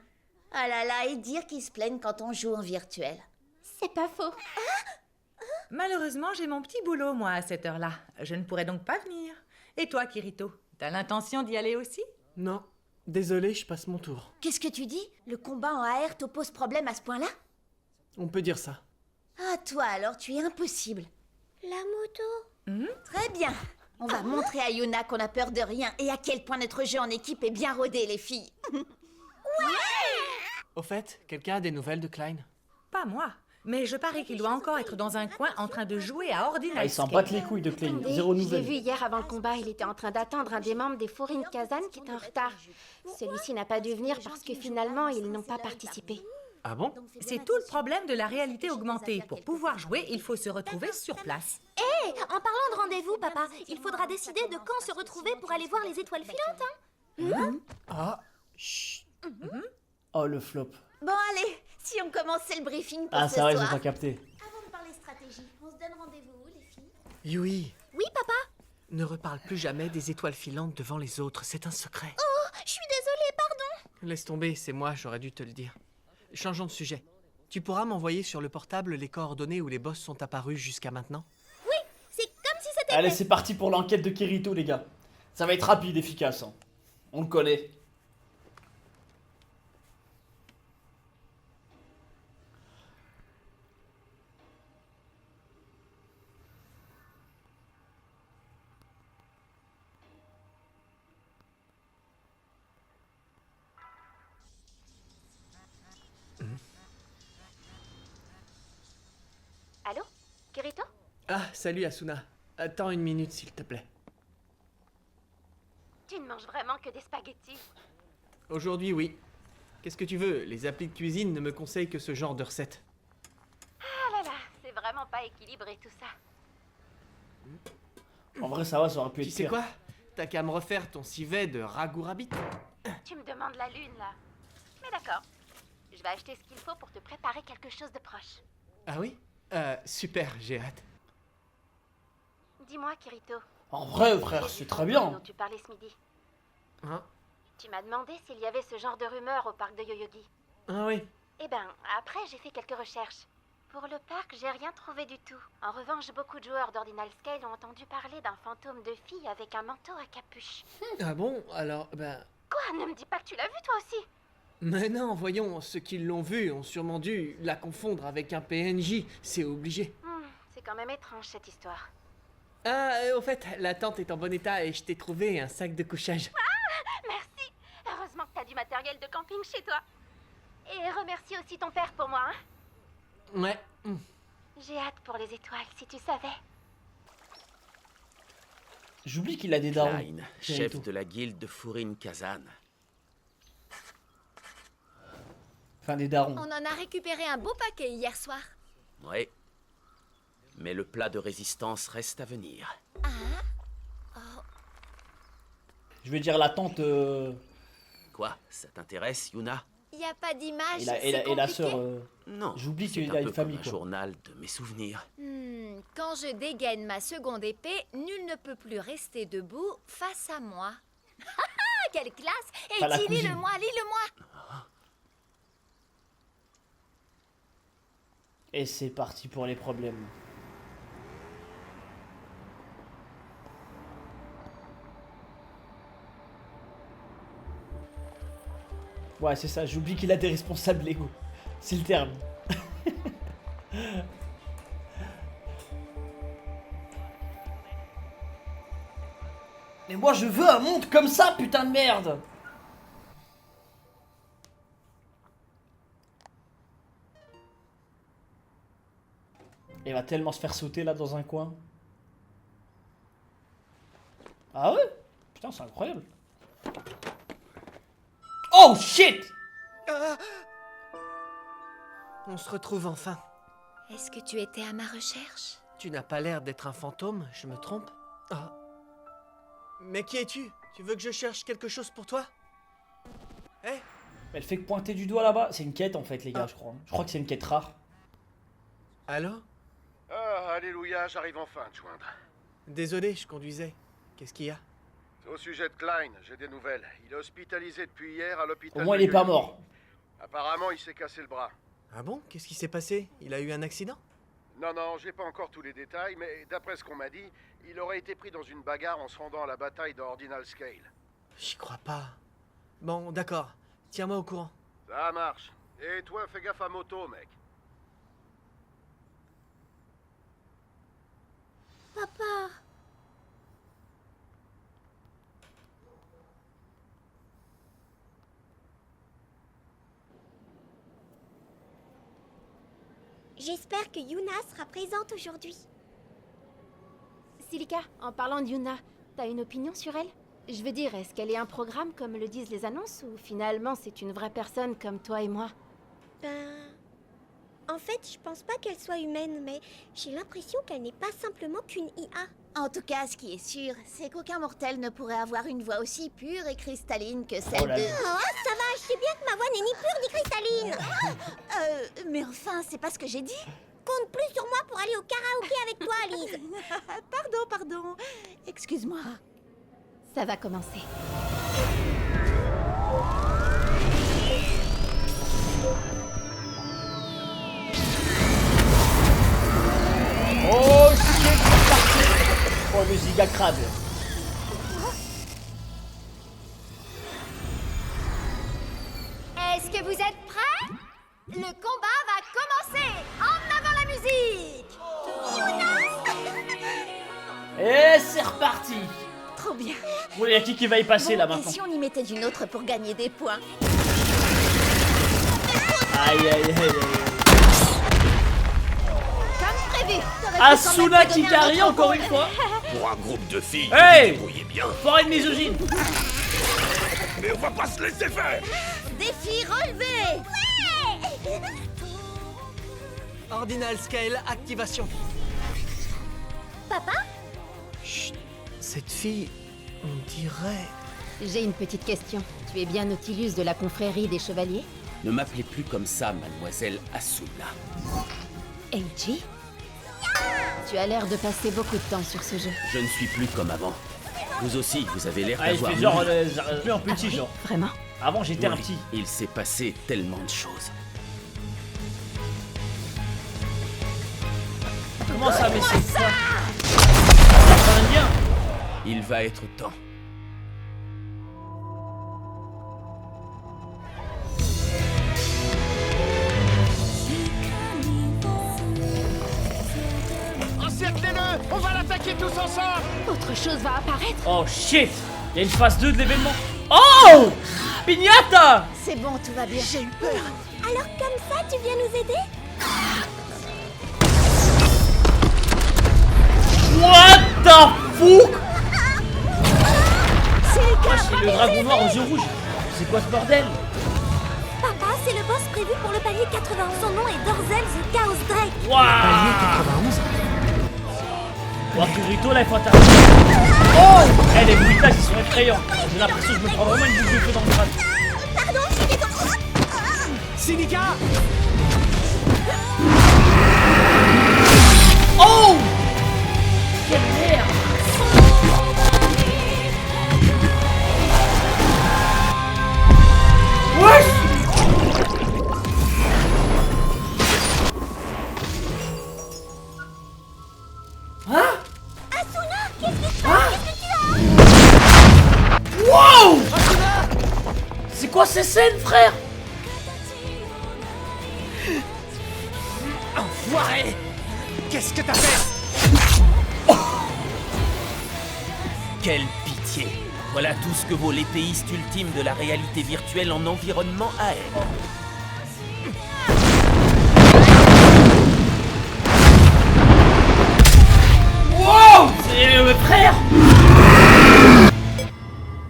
Ah là là, et dire qu'ils se plaignent quand on joue en virtuel. C'est pas faux. Malheureusement, j'ai mon petit boulot, moi, à cette heure-là. Je ne pourrais donc pas venir. Et toi, Kirito, t'as l'intention d'y aller aussi? Non, désolé, je passe mon tour. Qu'est-ce que tu dis? Le combat en AR te pose problème à ce point-là? On peut dire ça. Ah toi alors, tu es impossible. La moto. Très bien. On va montrer à Yuna qu'on a peur de rien et à quel point notre jeu en équipe est bien rodé, les filles. Au fait, quelqu'un a des nouvelles de Klein? Pas moi. Mais je parie qu'il doit encore être dans un coin en train de jouer à Ordinal Ah, il s'en Scale. battent les couilles de Klein. Attendez, Zéro je l'ai nouvelle. vu hier avant le combat, il était en train d'attendre un des membres des Fourines Kazan qui est en retard. Celui-ci n'a pas dû venir parce que finalement, ils n'ont pas participé. Ah bon? C'est tout le problème de la réalité augmentée. Pour pouvoir jouer, il faut se retrouver sur place. Hé, en parlant de rendez-vous, papa, il faudra décider de quand se retrouver pour aller voir les étoiles filantes, hein? Ah, chut. Oh, le flop. Bon allez, si on commençait le briefing pour Ah, ce c'est vrai, ils ont soir. pas capté. Avant de parler stratégie, on se donne rendez-vous où, les filles? Yui, Oui, papa? ne reparle plus jamais des étoiles filantes devant les autres, c'est un secret. Oh, je suis désolée, pardon. Laisse tomber, c'est moi, j'aurais dû te le dire. Changeons de sujet. Tu pourras m'envoyer sur le portable les coordonnées où les boss sont apparus jusqu'à maintenant? Oui, c'est comme si c'était... Allez, c'est parti pour l'enquête de Kirito, les gars. Ça va être rapide, efficace. Hein. On le connaît. Allô? Kirito? Ah, salut Asuna. Attends une minute, s'il te plaît. Tu ne manges vraiment que des spaghettis. Aujourd'hui, oui. Qu'est-ce que tu veux? Les applis de cuisine ne me conseillent que ce genre de recette. Ah là là, c'est vraiment pas équilibré tout ça. En vrai, ça va, ça aurait pu être Tu sais pire. quoi? T'as qu'à me refaire ton civet de ragoût rabbit. Tu me demandes la lune là. Mais d'accord. Je vais acheter ce qu'il faut pour te préparer quelque chose de proche. Ah oui? Super, j'ai hâte. Dis-moi, Kirito. En vrai, frère, J'ai c'est vu très ton bien. tweet dont tu parlais ce midi. Hein? Tu m'as demandé s'il y avait ce genre de rumeurs au parc de Yoyogi. Ah oui. Eh ben, après, j'ai fait quelques recherches. Pour le parc, j'ai rien trouvé du tout. En revanche, beaucoup de joueurs d'Ordinal Scale ont entendu parler d'un fantôme de fille avec un manteau à capuche. Ah bon? Alors, ben... Quoi? Ne me dis pas que tu l'as vu toi aussi? Mais non, voyons, ceux qui l'ont vu ont sûrement dû la confondre avec un PNJ, c'est obligé. C'est quand même étrange cette histoire. Ah, au fait, la tente est en bon état et je t'ai trouvé un sac de couchage. Ah, merci. Heureusement que t'as du matériel de camping chez toi. Et remercie aussi ton père pour moi, hein. Ouais. J'ai hâte pour les étoiles, si tu savais. J'oublie qu'il a des darons. Klein, chef de la guilde de Furin Kazan. Enfin, des darons. On en a récupéré un beau paquet hier soir. Ouais. Mais le plat de résistance reste à venir. Je vais dire la tante... Quoi? Ça t'intéresse, Yuna? Y a pas d'image, et la sœur... Non. J'oublie c'est qu'il un a peu une famille, comme un quoi. journal de mes souvenirs. Quand je dégaine ma seconde épée, nul ne peut plus rester debout face à moi. Quelle classe! Et Pas la dis, cousine. lis-le-moi, lis-le-moi! Et c'est parti pour les problèmes. Ouais, c'est ça, j'oublie qu'il a des responsables légaux. C'est le terme. Mais moi je veux un monde comme ça, putain de merde! Il va tellement se faire sauter là dans un coin. Ah ouais? Putain, c'est incroyable. Oh shit! On se retrouve enfin. Est-ce que tu étais à ma recherche? Tu n'as pas l'air d'être un fantôme, je me trompe? Ah. Mais qui es-tu? Tu veux que je cherche quelque chose pour toi? Eh? Elle fait que pointer du doigt là-bas. C'est une quête en fait, les gars, je crois. Je crois que c'est une quête rare. Allô? Ah, alléluia, j'arrive enfin à te joindre. Désolé, je conduisais. Qu'est-ce qu'il y a? Au sujet de Klein, j'ai des nouvelles. Il est hospitalisé depuis hier à l'hôpital. Au moins, de il est pas Yoyogi. mort. Apparemment, il s'est cassé le bras. Ah bon? Qu'est-ce qui s'est passé? Il a eu un accident? Non, non, j'ai pas encore tous les détails, mais d'après ce qu'on m'a dit, il aurait été pris dans une bagarre en se rendant à la bataille d'Ordinal Scale. J'y crois pas. Bon, d'accord. Tiens-moi au courant. Ça marche. Et toi, fais gaffe à moto, mec. Papa. J'espère que Yuna sera présente aujourd'hui. Silika, en parlant de Yuna, t'as une opinion sur elle? Je veux dire, est-ce qu'elle est un programme comme le disent les annonces ou finalement c'est une vraie personne comme toi et moi? En fait, je pense pas qu'elle soit humaine, mais j'ai l'impression qu'elle n'est pas simplement qu'une IA. En tout cas, ce qui est sûr, c'est qu'aucun mortel ne pourrait avoir une voix aussi pure et cristalline que celle de... Oh, ça va, je sais bien que ma voix n'est ni pure ni cristalline. Mais enfin, c'est pas ce que j'ai dit. Compte plus sur moi pour aller au karaoké avec toi, Lise. Pardon. Excuse-moi. Ça va commencer. giga crabe. Est-ce que vous êtes prêts? Le combat va commencer. En avant la musique. Et c'est reparti. Trop bien. Bon, il y a qui va y passer là maintenant? Et si on y mettait d'une autre pour gagner des points? Aïe aïe aïe aïe. Comme prévu. Asuna qui carry encore une fois. Pour un groupe de filles, Hey, vous débrouillez bien. forêt de misogyne. Mais on va pas se laisser faire. Défi relevé. Ordinal Scale activation. Papa? Chut, cette fille, on dirait... J'ai une petite question. Tu es bien Nautilus de la confrérie des chevaliers? Ne m'appelez plus comme ça, mademoiselle Asuna. Eiji? Tu as l'air de passer beaucoup de temps sur ce jeu. Je ne suis plus comme avant. Vous aussi, vous avez l'air Ah, il d'avoir... fait genre plus en petit genre. Vraiment? Avant j'étais un Oui, petit. il s'est passé tellement de choses. Comment ça, mais c'est ça? Ça fait un lien. Il va être temps. Encerclez-le. On va l'attaquer tous ensemble. Autre chose va apparaître? Oh shit. Il y a une phase 2 de l'événement. Oh, Pignata. C'est bon, tout va bien. J'ai eu peur. Alors comme ça, tu viens nous aider? What the fuck? C'est le Wesh, cas. c'est le dragon noir aux yeux rouges. C'est quoi ce bordel? Papa, c'est le boss prévu pour le palier 80. Son nom est Dorzel the Chaos Drake. Waouh. Wow, Kirito là il faut attaquer. Oh. Eh, les bruitages ils sont effrayants. J'ai l'impression que je me prends vraiment une boule de feu dans le crâne. Pardon, j'ai des... Sinica. Oh. Quelle merde. Wesh. Hein? Asuna, qu'est-ce qui se passe? Qu'est-ce que tu as? Wow. C'est quoi ces scènes, frère? Enfoiré. Qu'est-ce que t'as fait? Quelle pitié! Voilà tout ce que vaut l'épéiste ultime de la réalité virtuelle en environnement AR. Wow. C'est frère.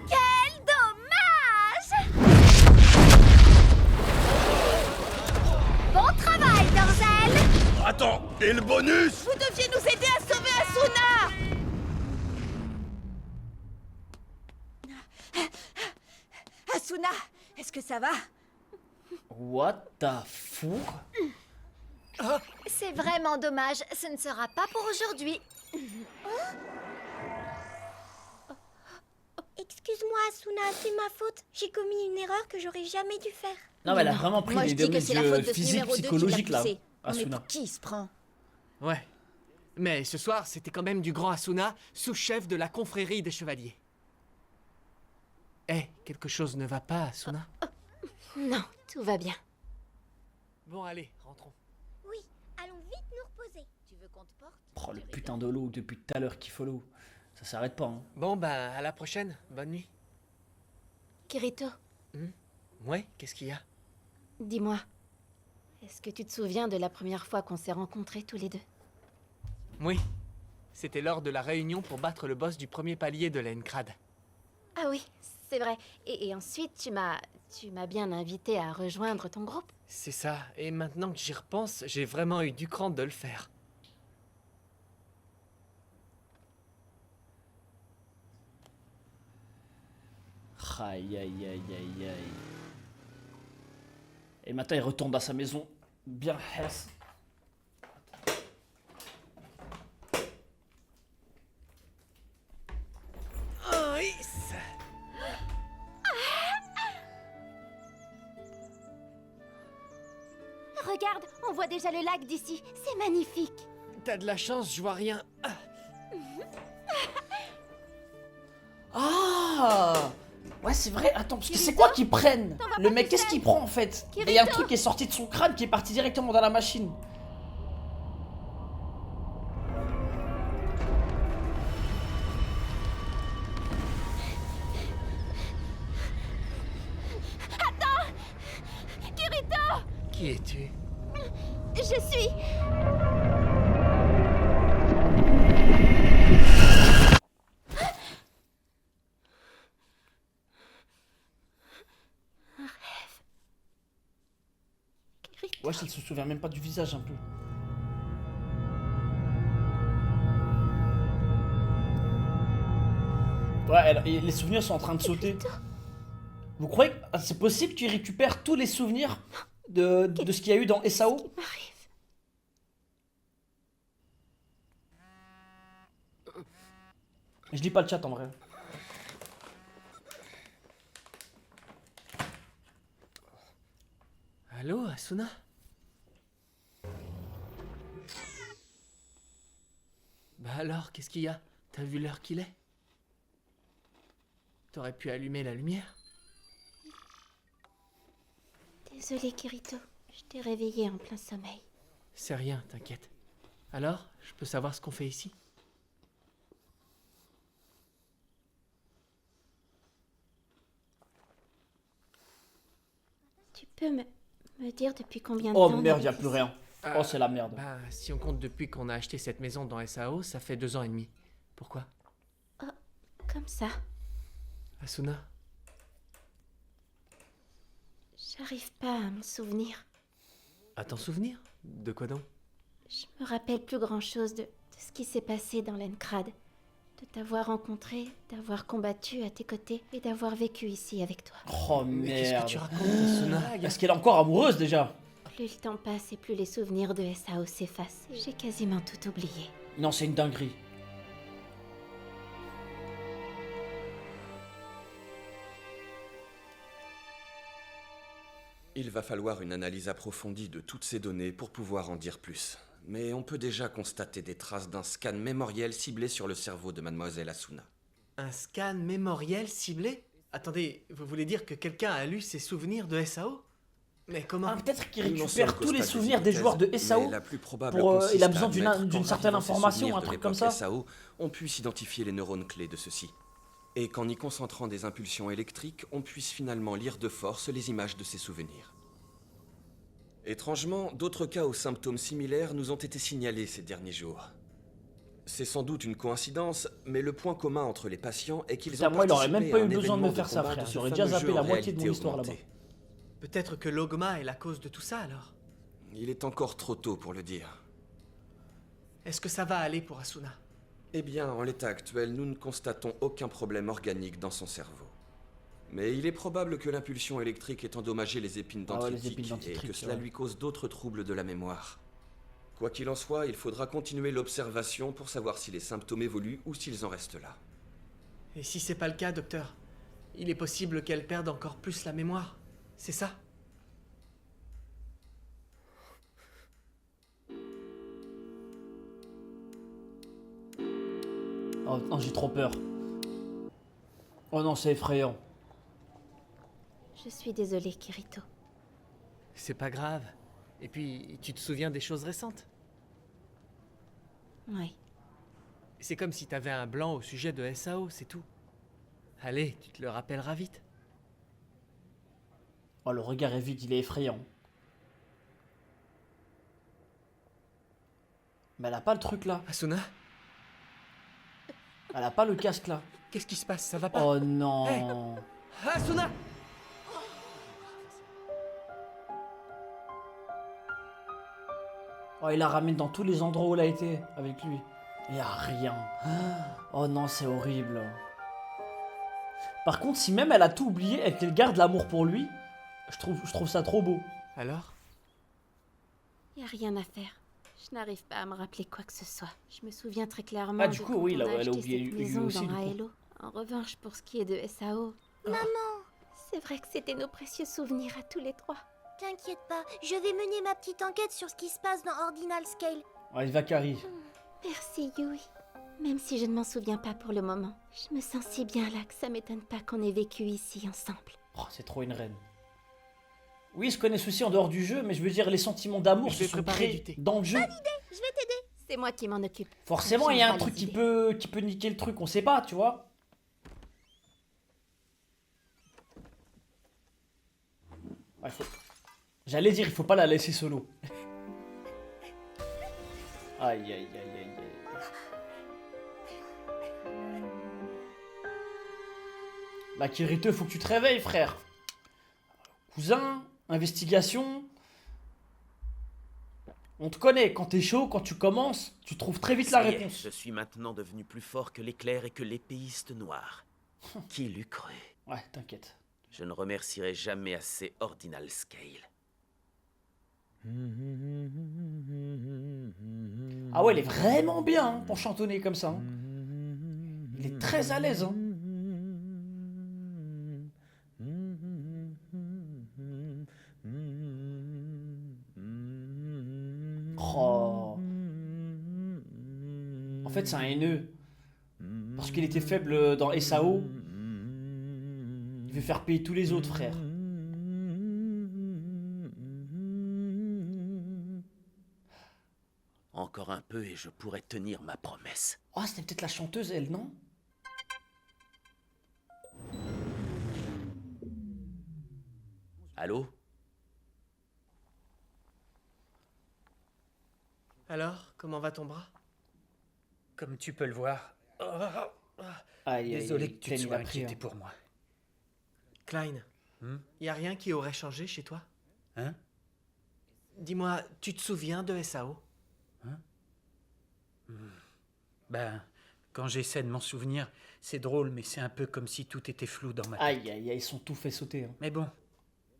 Quel dommage! Bon travail, Dorzel! Attends, et le bonus? Vous deviez nous aider à sauver Asuna! Asuna, est-ce que ça va? What the fuck? C'est vraiment dommage. Ce ne sera pas pour aujourd'hui. Excuse-moi, Asuna, c'est ma faute. J'ai commis une erreur que j'aurais jamais dû faire. Non, mais elle a vraiment pris Moi, des je dis que c'est la faute de ce physiques, numéro 2 qui l'a psychologiques là. poussé. Non, mais Asuna. pour qui il se prend? Ouais. Mais ce soir, c'était quand même du grand Asuna, sous-chef de la confrérie des chevaliers. Eh, quelque chose ne va pas, Asuna? Non, tout va bien. Bon, allez, rentrons. Oui, allons vite nous reposer. Tu veux qu'on te porte? Oh, le putain de l'eau depuis tout à l'heure qui follow. Ça s'arrête pas, hein. Bon, bah, à la prochaine. Bonne nuit. Kirito, Ouais, qu'est-ce qu'il y a? dis-moi, est-ce que tu te souviens de la première fois qu'on s'est rencontrés tous les deux? Oui. C'était lors de la réunion pour battre le boss du premier palier de l'Encrad. Ah oui, c'est vrai. Et ensuite, tu m'as bien invité à rejoindre ton groupe. C'est ça, et maintenant que j'y repense, j'ai vraiment eu du cran de le faire. Aïe aïe aïe aïe aïe. Et maintenant il retourne dans sa maison. Bien hesse. Oh, oui. Regarde, on voit déjà le lac d'ici. C'est magnifique. T'as de la chance, je vois rien. Ah ouais, c'est vrai. Attends, parce que c'est quoi qu'ils prennent? Le mec, qu'est-ce qu'il prend en fait? Et il y a un truc qui est sorti de son crâne qui est parti directement dans la machine. Qui es-tu? Je suis... Wesh, elle se souvient même pas du visage un peu. Ouais, les souvenirs sont en train de sauter. Vous croyez que c'est possible qu'il récupère tous les souvenirs de ce qu'il y a eu dans SAO? Je lis pas le chat en vrai. Allô, Asuna? Bah alors, qu'est-ce qu'il y a? T'as vu l'heure qu'il est? T'aurais pu allumer la lumière? Désolée, Kirito. Je t'ai réveillé en plein sommeil. C'est rien, t'inquiète. Alors, je peux savoir ce qu'on fait ici? Tu peux me dire depuis combien de Oh temps... merde, y a plus rien. Oh, c'est la merde. Bah, si on compte depuis qu'on a acheté cette maison dans SAO, ça fait 2 ans et demi. Pourquoi? Oh, comme ça. Asuna? J'arrive pas à m'en souvenir. À t'en souvenir? De quoi donc? Je me rappelle plus grand-chose de ce qui s'est passé dans l'Encrad. De t'avoir rencontré, d'avoir combattu à tes côtés et d'avoir vécu ici avec toi. Oh Mais qu'est-ce que merde. tu racontes, Asuna? Est-ce qu'elle est encore amoureuse déjà? Plus le temps passe et plus les souvenirs de SAO s'effacent. J'ai quasiment tout oublié. Non, c'est une dinguerie. Il va falloir une analyse approfondie de toutes ces données pour pouvoir en dire plus. Mais on peut déjà constater des traces d'un scan mémoriel ciblé sur le cerveau de Mademoiselle Asuna. Un scan mémoriel ciblé? Attendez, vous voulez dire que quelqu'un a lu ses souvenirs de SAO? Mais comment? Ah, peut-être qu'il Nous n'en récupère sommes qu'au tous les stade souvenirs des hypothèses, joueurs de mais SAO. la plus probable Il a consiste besoin à admettre d'une qu'en certaine ravisant ces information, souvenirs un de truc comme l'époque ça. SAO, on puisse identifier les neurones clés de ceux-ci. Et qu'en y concentrant des impulsions électriques, on puisse finalement lire de force les images de ces souvenirs. Étrangement, d'autres cas aux symptômes similaires nous ont été signalés ces derniers jours. C'est sans doute une coïncidence, mais le point commun entre les patients est qu'ils ont Moi, il aurait même participé pas à eu un besoin de me événement faire ça, combat frère. de ce J'aurais déjà fameux zappé jeu la en moitié de mon réalité histoire là-bas. augmentée. Peut-être que l'Ogma est la cause de tout ça alors? Il est encore trop tôt pour le dire. Est-ce que ça va aller pour Asuna? Eh bien, en l'état actuel, nous ne constatons aucun problème organique dans son cerveau. Mais il est probable que l'impulsion électrique ait endommagé les épines Ah ouais, les dendritiques épines et dendritiques, que cela ouais. lui cause d'autres troubles de la mémoire. Quoi qu'il en soit, il faudra continuer l'observation pour savoir si les symptômes évoluent ou s'ils en restent là. Et si c'est pas le cas, docteur? Il est possible qu'elle perde encore plus la mémoire. C'est ça? Oh non, j'ai trop peur. Oh non, c'est effrayant. Je suis désolée, Kirito. C'est pas grave. Et puis, tu te souviens des choses récentes? Oui. C'est comme si t'avais un blanc au sujet de SAO, c'est tout. Allez, tu te le rappelleras vite. Oh, le regard est vide, il est effrayant. Mais elle a pas le truc là. Asuna? Elle a pas le casque là. Qu'est-ce qui se passe? Ça va pas? Oh non. Asuna! Oh, il la ramène dans tous les endroits où elle a été avec lui. Il y a rien. Oh non, c'est horrible. Par contre, si même elle a tout oublié et qu'elle garde l'amour pour lui, je trouve ça trop beau. Alors? Y a rien à faire. Je n'arrive pas à me rappeler quoi que ce soit. Je me souviens très clairement Ah, du de coup, quand oui, on là, a elle a acheté oublié cette lui maison aussi, dans du coup. Raelo. En revanche, pour ce qui est de SAO... Maman, C'est vrai que c'était nos précieux souvenirs à tous les trois. t'inquiète pas, je vais mener ma petite enquête sur ce qui se passe dans Ordinal Scale. Allez, Vakari. Merci, Yui. Même si je ne m'en souviens pas pour le moment, je me sens si bien là que ça m'étonne pas qu'on ait vécu ici ensemble. Oh, c'est trop une reine. Oui, ils se connaissent aussi en dehors du jeu, mais je veux dire, les sentiments d'amour Je se vais sont préparer créés du thé. dans le jeu. Je vais t'aider. C'est moi qui m'en occupe. Forcément, Ça il y a un change pas truc les qui peut niquer le truc, on sait pas, tu vois. Ouais, j'allais dire, il faut pas la laisser solo. Aïe, aïe, aïe, aïe, aïe. Bah, Kirito, faut que tu te réveilles, frère. Cousin, investigation. On te connaît, quand t'es chaud, quand tu commences, tu trouves très vite la Ça y est, réponse. je suis maintenant devenu plus fort que l'éclair et que l'épéiste noir. Qui l'eût cru? Ouais, t'inquiète. Je ne remercierai jamais assez Ordinal Scale. Ah ouais, il est vraiment bien hein, pour chantonner comme ça. Hein. Il est très à l'aise. Hein. Oh. En fait, c'est un haineux. Parce qu'il était faible dans SAO. Il veut faire payer tous les autres, frère. Encore un peu et je pourrais tenir ma promesse. Oh, c'était peut-être la chanteuse, elle, non? Allô? Alors, comment va ton bras? Comme tu peux le voir. Aïe, Désolé aïe, que tu te Ken, il sois a pris, inquiété hein. pour moi. Klein, y a rien qui aurait changé chez toi? Hein? Dis-moi, tu te souviens de SAO? Ben, quand j'essaie de m'en souvenir, c'est drôle, mais c'est un peu comme si tout était flou dans ma tête. Aïe, aïe, aïe, ils sont tout fait sauter. Hein. Mais bon,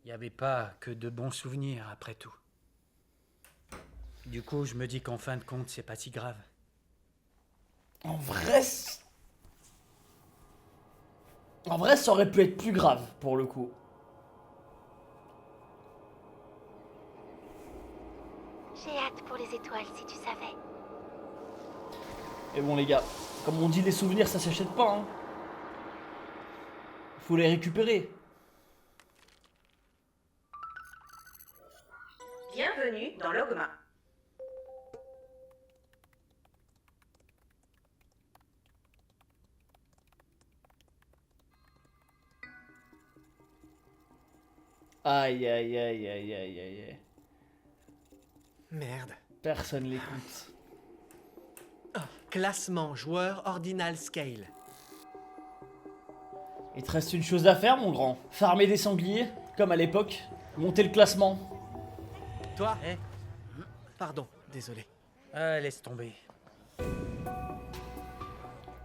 il n'y avait pas que de bons souvenirs après tout. Du coup, je me dis qu'en fin de compte, c'est pas si grave. En vrai, ça aurait pu être plus grave, pour le coup. J'ai hâte pour les étoiles, si tu savais. Et bon, les gars, comme on dit, les souvenirs, ça s'achète pas. Hein. Faut les récupérer. Bienvenue dans Logma. Aïe, aïe, aïe, aïe, aïe, aïe, aïe. Merde. Personne l'écoute. Classement joueur Ordinal Scale. Il te reste une chose à faire, mon grand. Farmer des sangliers, comme à l'époque. Monter le classement. Toi? Pardon, désolé. Ah, laisse tomber.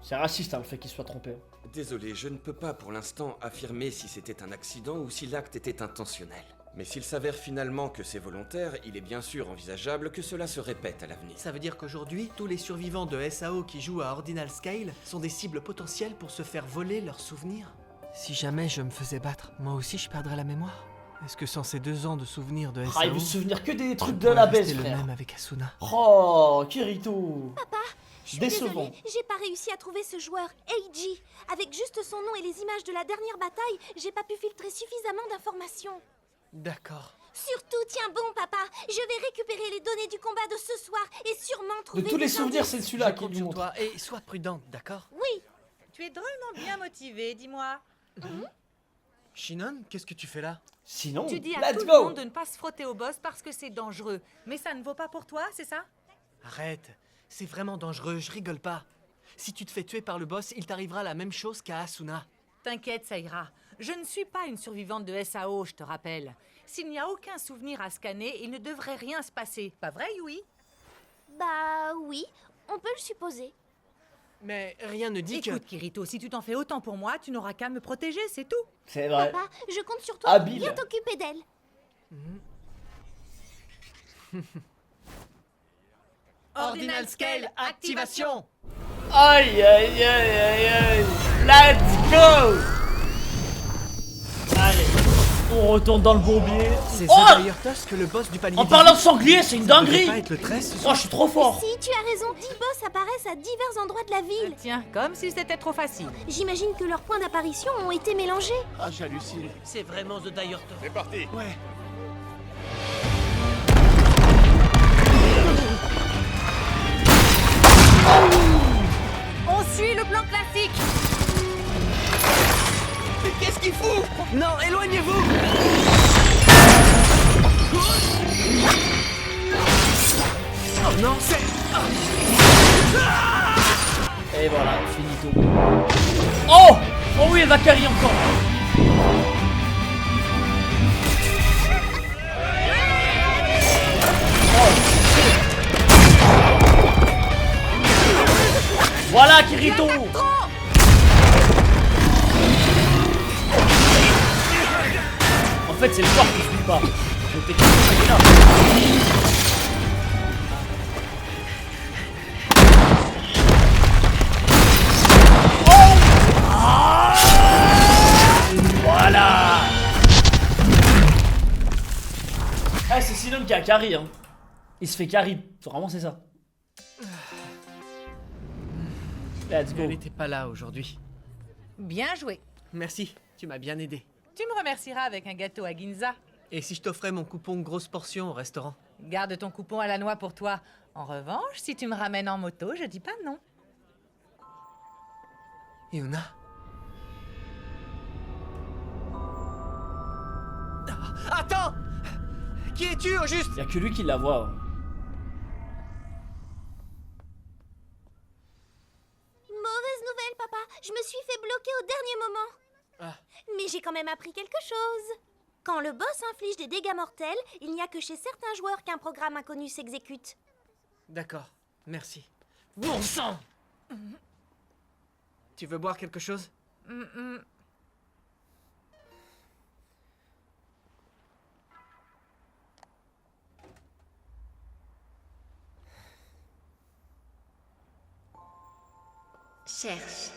C'est raciste, hein, le fait qu'il soit trompé. Désolé, je ne peux pas pour l'instant affirmer si c'était un accident ou si l'acte était intentionnel. Mais s'il s'avère finalement que c'est volontaire, il est bien sûr envisageable que cela se répète à l'avenir. Ça veut dire qu'aujourd'hui, tous les survivants de SAO qui jouent à Ordinal Scale sont des cibles potentielles pour se faire voler leurs souvenirs? Si jamais je me faisais battre, moi aussi je perdrais la mémoire. Est-ce que sans ces 2 ans de souvenirs de SAO... Ah, il veut se souvenir que des trucs de pourrais la rester baisse, le frère. même avec Asuna. Oh, Kirito. Papa, je suis Décevant. désolée, j'ai pas réussi à trouver ce joueur, Eiji. Avec juste son nom et les images de la dernière bataille, j'ai pas pu filtrer suffisamment d'informations. D'accord. Surtout, tiens bon, papa, je vais récupérer les données du combat de ce soir et sûrement trouver De tous les des souvenirs, indices. c'est celui-là Je qui compte lui sur montre. toi et sois prudente, d'accord? Oui, Tu es drôlement bien motivé, dis-moi. Shinon, qu'est-ce que tu fais là? Sinon, Tu dis à let's tout le go. monde de ne pas se frotter au boss parce que c'est dangereux. Mais ça ne vaut pas pour toi, c'est ça? Arrête, c'est vraiment dangereux, je rigole pas. Si tu te fais tuer par le boss, il t'arrivera la même chose qu'à Asuna. T'inquiète, ça ira. Je ne suis pas une survivante de SAO, je te rappelle. S'il n'y a aucun souvenir à scanner, il ne devrait rien se passer. Pas vrai, Yui? bah oui, on peut le supposer. Mais rien ne dit Écoute, Kirito, si tu t'en fais autant pour moi, tu n'auras qu'à me protéger, c'est tout. C'est vrai. Papa, je compte sur toi Habile. pour bien t'occuper d'elle. Ordinal Scale, activation! Aïe, aïe, aïe, aïe, aïe. Let's go. Allez, On retourne dans le bourbier. C'est Oh, Zadaïrtos que le boss du palier. en parlant de sanglier, c'est une Ça devrait dinguerie. pas être le 13 ce Oh, soir. je suis trop fort. Si, tu as raison, 10 boss apparaissent à divers endroits de la ville. Tiens, comme si c'était trop facile. J'imagine que leurs points d'apparition ont été mélangés. Ah, j'hallucine. C'est vraiment The Dire Top. C'est parti. Ouais. On suit le plan classique. Mais qu'est-ce qu'il fout? Non, éloignez-vous. Oh non, c'est... Et voilà, finito. Oh, oh oui, elle va carry encore. Voilà, Kirito. En fait, c'est le corps qui suit pas. Le technique, c'est là. Voilà. Ah, c'est Sinon qui a carry, hein. Il se fait carry. Vraiment, c'est ça. Let's go. Elle n'était pas là aujourd'hui. Bien joué. Merci, tu m'as bien aidé. Tu me remercieras avec un gâteau à Ginza. Et si je t'offrais mon coupon grosse portion au restaurant? Garde ton coupon à la noix pour toi. En revanche, si tu me ramènes en moto, je dis pas non. Yuna? Attends! Qui es-tu au juste? Y'a que lui qui la voit. Mauvaise nouvelle, papa. Je me suis fait bloquer au dernier moment. Ah. Mais j'ai quand même appris quelque chose. Quand le boss inflige des dégâts mortels, il n'y a que chez certains joueurs qu'un programme inconnu s'exécute. D'accord, merci. Bon sang! Tu veux boire quelque chose? Cherche.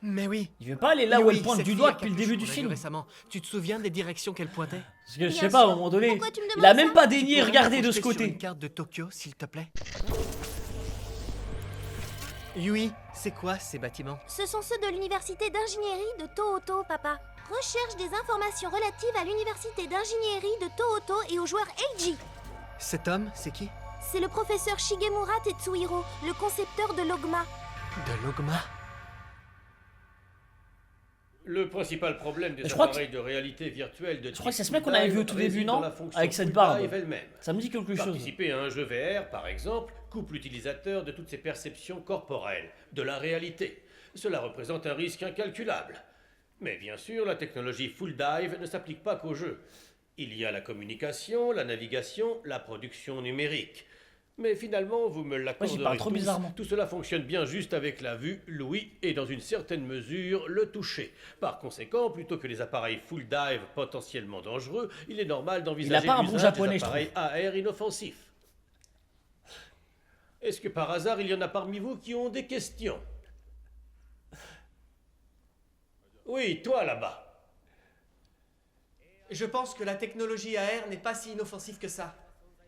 Mais oui. Il veut pas aller là où Oui, elle pointe cette du fille doigt à depuis le capuche début du qu'on a vue film. récemment. Tu te souviens des directions qu'elle pointait? Parce que je Bien sais pas, à un sûr. moment donné, Pourquoi tu me il demandes a ça? même pas Tu daigné pourrais regarder me de ce projeter sur côté. une carte de Tokyo, s'il te plaît. Yui, c'est quoi ces bâtiments? Ce sont ceux de l'université d'ingénierie de Tohoto, papa. Recherche des informations relatives à l'université d'ingénierie de Tohoto et au joueur Eiji. Cet homme, c'est qui? C'est le professeur Shigemura Tetsuhiro, le concepteur de l'Ogma. De l'Ogma? Le principal problème des Je crois que- appareils de réalité virtuelle de Je crois que c'est type ce mec qu'on avait vu au tout Full Dive début, réside dans non? la fonction Avec cette Full barbe. Dive elle-même. Ça me dit quelque chose. Participer à un jeu VR, par exemple, coupe l'utilisateur de toutes ses perceptions corporelles, de la réalité. Cela représente un risque incalculable. Mais bien sûr, la technologie Full Dive ne s'applique pas qu'au jeu. Il y a la communication, la navigation, la production numérique. Mais finalement, vous me Moi, j'y l'accorderez parle trop tous, bizarrement. tout cela fonctionne bien juste avec la vue, l'ouïe et dans une certaine mesure le toucher. Par conséquent, plutôt que les appareils Full Dive potentiellement dangereux, il est normal d'envisager pas un bon l'usage japonais, des je appareils AR inoffensifs. Est-ce que par hasard, il y en a parmi vous qui ont des questions? Oui, toi là-bas. Je pense que la technologie AR n'est pas si inoffensive que ça.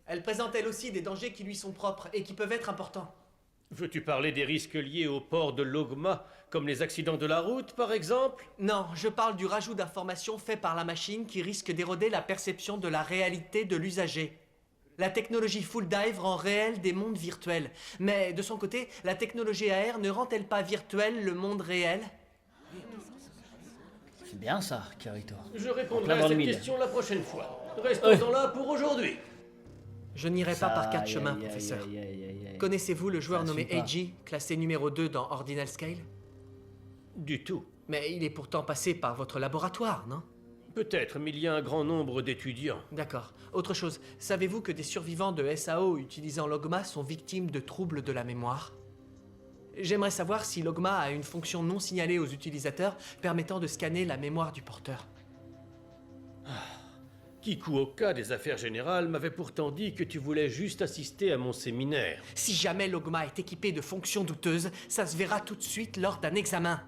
Elle présente elle aussi des dangers qui lui sont propres et qui peuvent être importants. Veux-tu parler des risques liés au port de l'Ogma, comme les accidents de la route, par exemple? Non, je parle du rajout d'informations fait par la machine qui risque d'éroder la perception de la réalité de l'usager. La technologie Full Dive rend réel des mondes virtuels. Mais de son côté, la technologie AR ne rend-elle pas virtuel le monde réel? C'est bien ça, Kirito. Je répondrai Là, à dans le cette mille. question la prochaine fois. Restons-en là pour aujourd'hui. Je n'irai pas par quatre Aïe, chemins, aïe, aïe, professeur. aïe, aïe, aïe, aïe. Connaissez-vous le joueur Ça nommé suit pas. Eiji, classé numéro 2 dans Ordinal Scale? Du tout. Mais il est pourtant passé par votre laboratoire, non? Peut-être, mais il y a un grand nombre d'étudiants. D'accord. Autre chose, savez-vous que des survivants de SAO utilisant l'Ogma sont victimes de troubles de la mémoire? J'aimerais savoir si l'Ogma a une fonction non signalée aux utilisateurs permettant de scanner la mémoire du porteur. Kikuoka des Affaires Générales m'avait pourtant dit que tu voulais juste assister à mon séminaire. Si jamais l'Ogma est équipé de fonctions douteuses, ça se verra tout de suite lors d'un examen.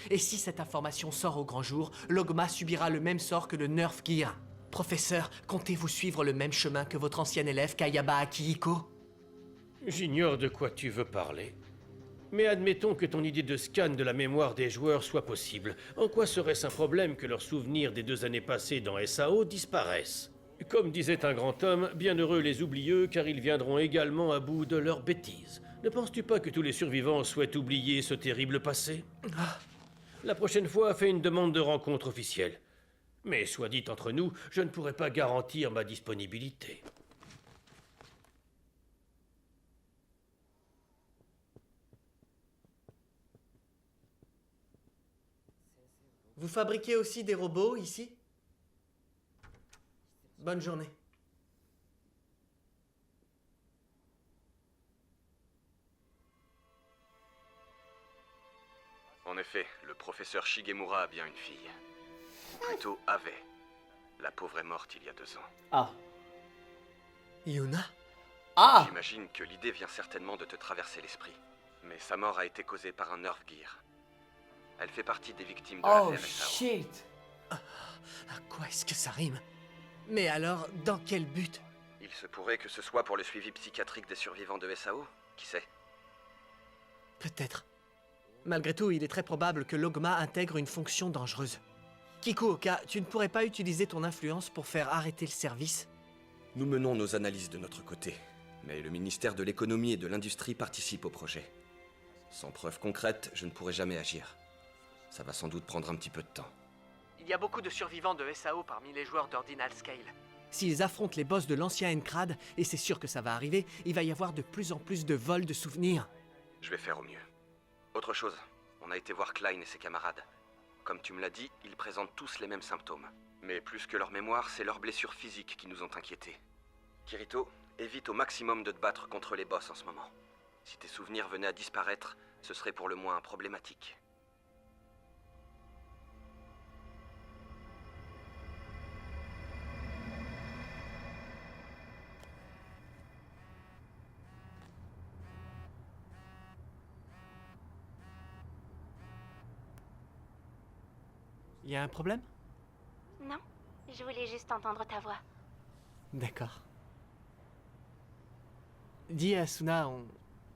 Et si cette information sort au grand jour, l'Ogma subira le même sort que le Nerf Gear. Professeur, comptez-vous suivre le même chemin que votre ancien élève Kayaba Akihiko? J'ignore de quoi tu veux parler. Mais admettons que ton idée de scan de la mémoire des joueurs soit possible. En quoi serait-ce un problème que leurs souvenirs des 2 années passées dans SAO disparaissent? Comme disait un grand homme, bienheureux les oublieux, car ils viendront également à bout de leurs bêtises. Ne penses-tu pas que tous les survivants souhaitent oublier ce terrible passé? La prochaine fois, fais une demande de rencontre officielle. Mais soit dit entre nous, je ne pourrai pas garantir ma disponibilité. Vous fabriquez aussi des robots ici? Bonne journée. En effet, le professeur Shigemura a bien une fille. Ou plutôt avait. La pauvre est morte il y a 2 ans. Ah. Yuna? Ah! J'imagine que l'idée vient certainement de te traverser l'esprit. Mais sa mort a été causée par un Nerf Gear. Elle fait partie des victimes de Oh l'affaire SAO. shit! À quoi est-ce que ça rime? Mais alors, dans quel but? Il se pourrait que ce soit pour le suivi psychiatrique des survivants de SAO. Qui sait? Peut-être. Malgré tout, il est très probable que l'Ogma intègre une fonction dangereuse. Kikuoka, tu ne pourrais pas utiliser ton influence pour faire arrêter le service? Nous menons nos analyses de notre côté. Mais le ministère de l'économie et de l'industrie participe au projet. Sans preuves concrètes, je ne pourrai jamais agir. Ça va sans doute prendre un petit peu de temps. Il y a beaucoup de survivants de SAO parmi les joueurs d'Ordinal Scale. S'ils affrontent les boss de l'ancien Encrad, et c'est sûr que ça va arriver, il va y avoir de plus en plus de vols de souvenirs. Je vais faire au mieux. Autre chose, on a été voir Klein et ses camarades. Comme tu me l'as dit, ils présentent tous les mêmes symptômes. Mais plus que leur mémoire, c'est leurs blessures physiques qui nous ont inquiétés. Kirito, évite au maximum de te battre contre les boss en ce moment. Si tes souvenirs venaient à disparaître, ce serait pour le moins problématique. Il y a un problème? Non, je voulais juste entendre ta voix. D'accord. Dis Asuna,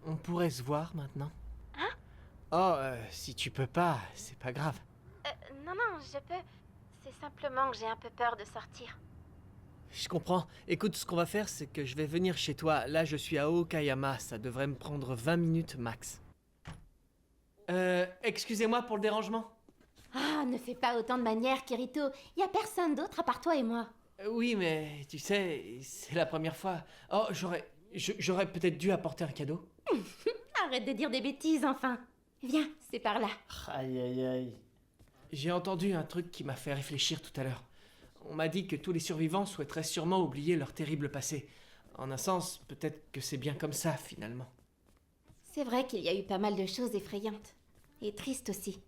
on pourrait se voir maintenant? Hein? Oh, si tu peux pas, c'est pas grave. Non, je peux. C'est simplement que j'ai un peu peur de sortir. Je comprends. Écoute, ce qu'on va faire, c'est que je vais venir chez toi. Là, je suis à Okayama, ça devrait me prendre 20 minutes max. Excusez-moi pour le dérangement. Ah, ne fais pas autant de manières, Kirito. Y a personne d'autre à part toi et moi. Oui, mais tu sais, c'est la première fois. Oh, j'aurais peut-être dû apporter un cadeau. Arrête de dire des bêtises, enfin. Viens, c'est par là. Aïe aïe aïe. J'ai entendu un truc qui m'a fait réfléchir tout à l'heure. On m'a dit que tous les survivants souhaiteraient sûrement oublier leur terrible passé. En un sens, peut-être que c'est bien comme ça, finalement. C'est vrai qu'il y a eu pas mal de choses effrayantes. Et tristes aussi.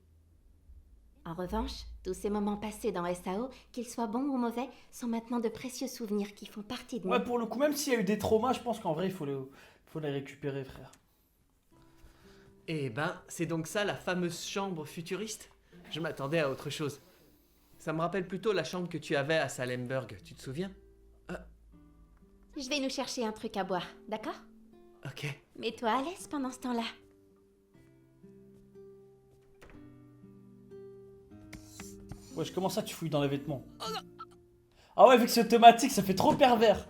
En revanche, tous ces moments passés dans SAO, qu'ils soient bons ou mauvais, sont maintenant de précieux souvenirs qui font partie de nous. Ouais, pour le coup, même s'il y a eu des traumas, je pense qu'en vrai, il faut les récupérer, frère. Eh ben, c'est donc ça la fameuse chambre futuriste? Je m'attendais à autre chose. Ça me rappelle plutôt la chambre que tu avais à Salemburg, tu te souviens? Je vais nous chercher un truc à boire, d'accord? Ok. Mets-toi à l'aise pendant ce temps-là. Wesh, comment ça tu fouilles dans les vêtements? Ah ouais, avec ce thématique, ça fait trop pervers.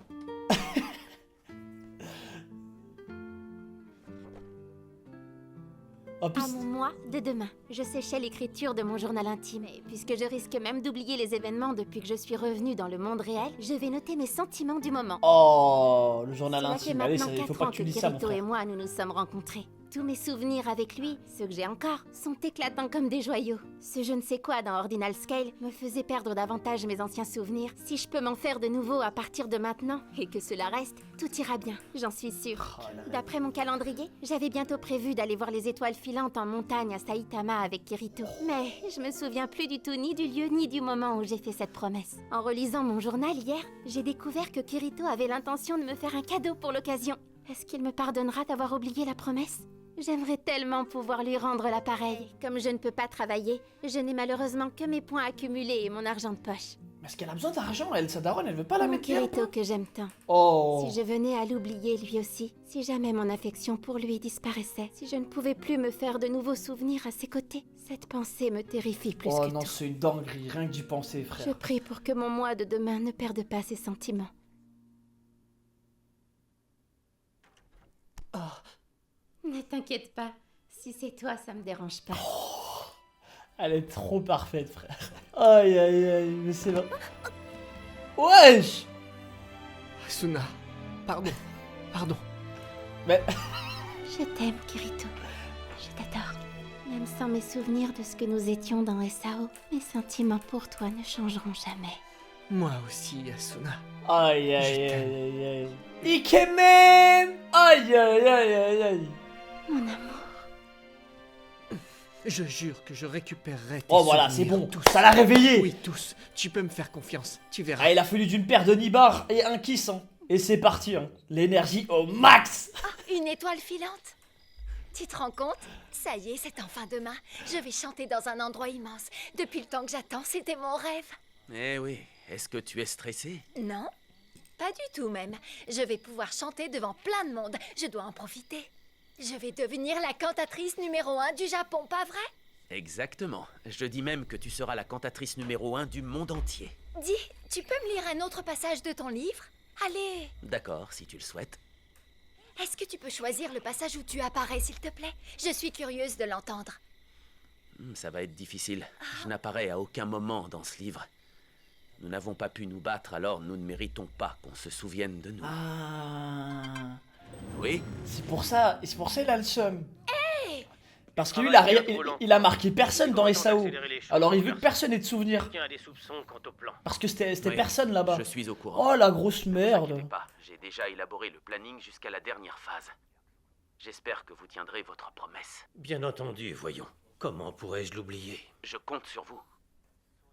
En plus... À mon moi de demain, je séchais l'écriture de mon journal intime. Et puisque je risque même d'oublier les événements depuis que je suis revenue dans le monde réel, je vais noter mes sentiments du moment. Oh, le journal Cela fait intime. Allez, maintenant il faut 4 pas ans que tu que dises ça, mon Kirito frère. et moi nous nous sommes rencontrés. Tous mes souvenirs avec lui, ceux que j'ai encore, sont éclatants comme des joyaux. Ce je ne sais quoi dans Ordinal Scale me faisait perdre davantage mes anciens souvenirs. Si je peux m'en faire de nouveau à partir de maintenant, et que cela reste, tout ira bien, j'en suis sûre. D'après mon calendrier, j'avais bientôt prévu d'aller voir les étoiles filantes en montagne à Saitama avec Kirito. Mais je me souviens plus du tout ni du lieu ni du moment où j'ai fait cette promesse. En relisant mon journal hier, j'ai découvert que Kirito avait l'intention de me faire un cadeau pour l'occasion. Est-ce qu'il me pardonnera d'avoir oublié la promesse ? J'aimerais tellement pouvoir lui rendre l'appareil. Comme je ne peux pas travailler, je n'ai malheureusement que mes points accumulés et mon argent de poche. Mais est-ce qu'elle a besoin d'argent, elle, sa daronne, elle veut pas la Mon mettre bien, Kirito que j'aime tant. Oh. Si je venais à l'oublier lui aussi, si jamais mon affection pour lui disparaissait, si je ne pouvais plus me faire de nouveaux souvenirs à ses côtés, cette pensée me terrifie plus Oh que non, tout. c'est une dinguerie, rien que d'y penser, frère. Je prie pour que mon moi de demain ne perde pas ses sentiments. Ne t'inquiète pas, si c'est toi, ça me dérange pas. Elle est trop parfaite, frère. Aïe, aïe, aïe, mais c'est vrai. Wesh. Asuna, pardon. Mais... Je t'aime, Kirito. Je t'adore. Même sans mes souvenirs de ce que nous étions dans SAO, mes sentiments pour toi ne changeront jamais. Moi aussi, Asuna. Aïe, aïe, aïe, aïe, aïe. Ikemen. Aïe, aïe, aïe, aïe, aïe. Mon amour. Je jure que je récupérerai tes Oh voilà, c'est souvenirs, bon, tous. ça l'a réveillé. Oui, tous. Tu peux me faire confiance, tu verras. Ah, il a fallu d'une paire de nibards et un kiss, hein. Et c'est parti, hein. L'énergie au max. Oh, une étoile filante. Tu te rends compte? Ça y est, c'est enfin demain. Je vais chanter dans un endroit immense. Depuis le temps que j'attends, c'était mon rêve. Eh oui, est-ce que tu es stressé? Non, pas du tout même. Je vais pouvoir chanter devant plein de monde. Je dois en profiter. Je vais devenir la cantatrice numéro 1 du Japon, pas vrai? Exactement. Je dis même que tu seras la cantatrice numéro 1 du monde entier. Dis, tu peux me lire un autre passage de ton livre? Allez. D'accord, si tu le souhaites. Est-ce que tu peux choisir le passage où tu apparais, s'il te plaît? Je suis curieuse de l'entendre. Ça va être difficile. Je n'apparais à aucun moment dans ce livre. Nous n'avons pas pu nous battre, alors nous ne méritons pas qu'on se souvienne de nous. Ah. Oui? C'est pour ça il a le seum. Hey! Parce que lui, il a marqué personne dans SAO. Alors il veut que personne ait de souvenirs. Quelqu'un a des soupçons quant au plan. Parce que c'était Oui, personne là-bas. Je suis au courant. Oh la grosse Ne vous merde. inquiétez pas, j'ai déjà élaboré le planning jusqu'à la dernière phase. J'espère que vous tiendrez votre promesse. Bien entendu, voyons. Comment pourrais-je l'oublier? Je compte sur vous.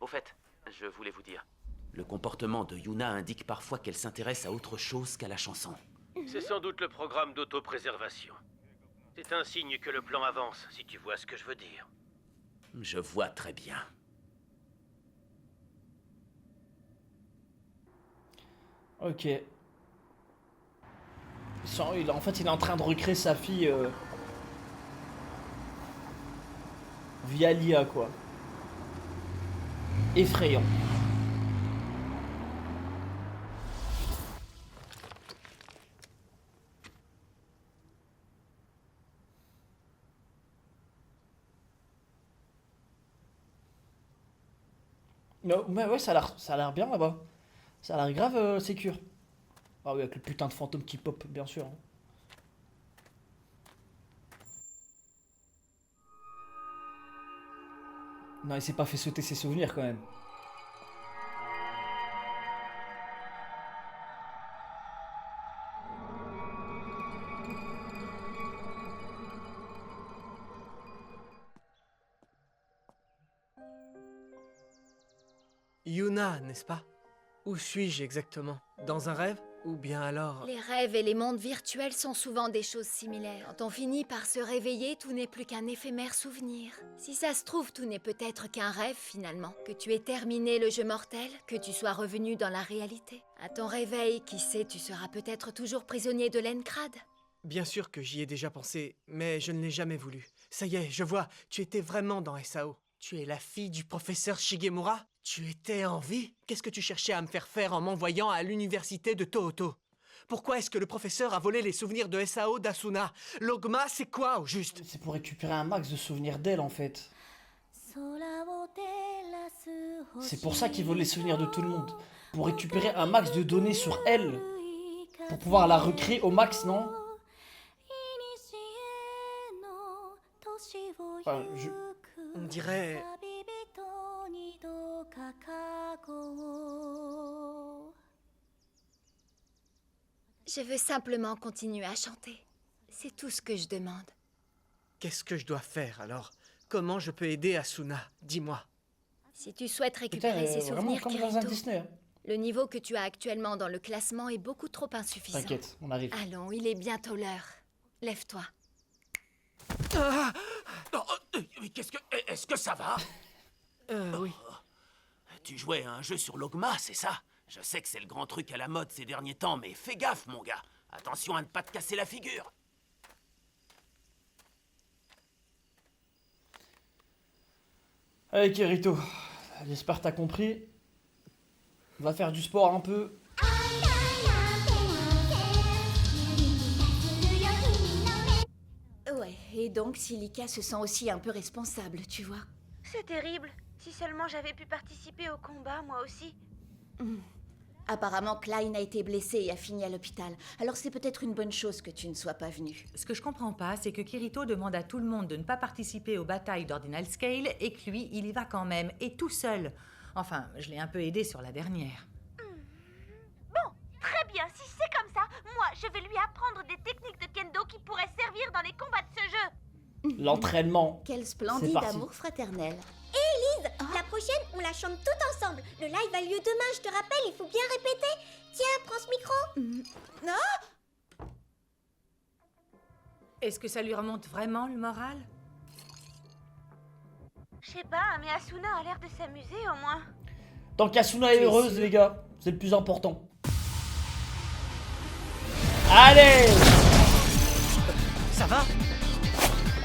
Au fait, je voulais vous dire, le comportement de Yuna indique parfois qu'elle s'intéresse à autre chose qu'à la chanson. C'est sans doute le programme d'autopréservation. C'est un signe que le plan avance, si tu vois ce que je veux dire. Je vois très bien. Ok. En fait, il est en train de recréer sa fille via l'IA, quoi. Effrayant. Non, mais ouais, ça a l'air bien là-bas. Ça a l'air grave sécure. Ah oui, avec le putain de fantôme qui pop, bien sûr. Non, il s'est pas fait sauter ses souvenirs quand même. Yuna, n'est-ce pas? Où suis-je exactement? Dans un rêve? Ou bien alors... Les rêves et les mondes virtuels sont souvent des choses similaires. Quand on finit par se réveiller, tout n'est plus qu'un éphémère souvenir. Si ça se trouve, tout n'est peut-être qu'un rêve finalement. Que tu aies terminé le jeu mortel, que tu sois revenu dans la réalité. À ton réveil, qui sait, tu seras peut-être toujours prisonnier de l'Encrad. Bien sûr que j'y ai déjà pensé, mais je ne l'ai jamais voulu. Ça y est, je vois, tu étais vraiment dans SAO. Tu es la fille du professeur Shigemura? Tu étais en vie? Qu'est-ce que tu cherchais à me faire faire en m'envoyant à l'université de Tohoto? Pourquoi est-ce que le professeur a volé les souvenirs de SAO d'Asuna? L'Ogma, c'est quoi au juste? C'est pour récupérer un max de souvenirs d'elle en fait. C'est pour ça qu'il vole les souvenirs de tout le monde. Pour récupérer un max de données sur elle. Pour pouvoir la recréer au max, non? Enfin, On dirait... Je veux simplement continuer à chanter. C'est tout ce que je demande. Qu'est-ce que je dois faire alors? Comment je peux aider Asuna? Dis-moi. Si tu souhaites récupérer ses vraiment souvenirs, comme dans un Kirito, Disney. Hein. le niveau que tu as actuellement dans le classement est beaucoup trop insuffisant. T'inquiète, on arrive. Allons, il est bientôt l'heure. Lève-toi. Mais qu'est-ce que... Est-ce que ça va? Oui. Tu jouais à un jeu sur l'Ogma, c'est ça? Je sais que c'est le grand truc à la mode ces derniers temps, mais fais gaffe, mon gars. Attention à ne pas te casser la figure. Allez Kirito, j'espère que t'as compris. On va faire du sport un peu. Ouais, et donc Silica se sent aussi un peu responsable, tu vois. C'est terrible. Si seulement j'avais pu participer au combat, moi aussi. Apparemment, Klein a été blessé et a fini à l'hôpital. Alors c'est peut-être une bonne chose que tu ne sois pas venu. Ce que je comprends pas, c'est que Kirito demande à tout le monde de ne pas participer aux batailles d'Ordinal Scale et que lui, il y va quand même, et tout seul. Enfin, je l'ai un peu aidé sur la dernière. Bon, très bien. Si c'est comme ça, moi, je vais lui apprendre des techniques de kendo qui pourraient servir dans les combats de ce jeu. L'entraînement. Quel C'est splendide parti. amour fraternel. La prochaine, on la chante toutes ensemble. Le live a lieu demain, je te rappelle, il faut bien répéter. Tiens, prends ce micro. Non. Est-ce que ça lui remonte vraiment le moral? Je sais pas, mais Asuna a l'air de s'amuser au moins. Tant qu'Asuna est heureuse, les gars, c'est le plus important. Allez! Ça va?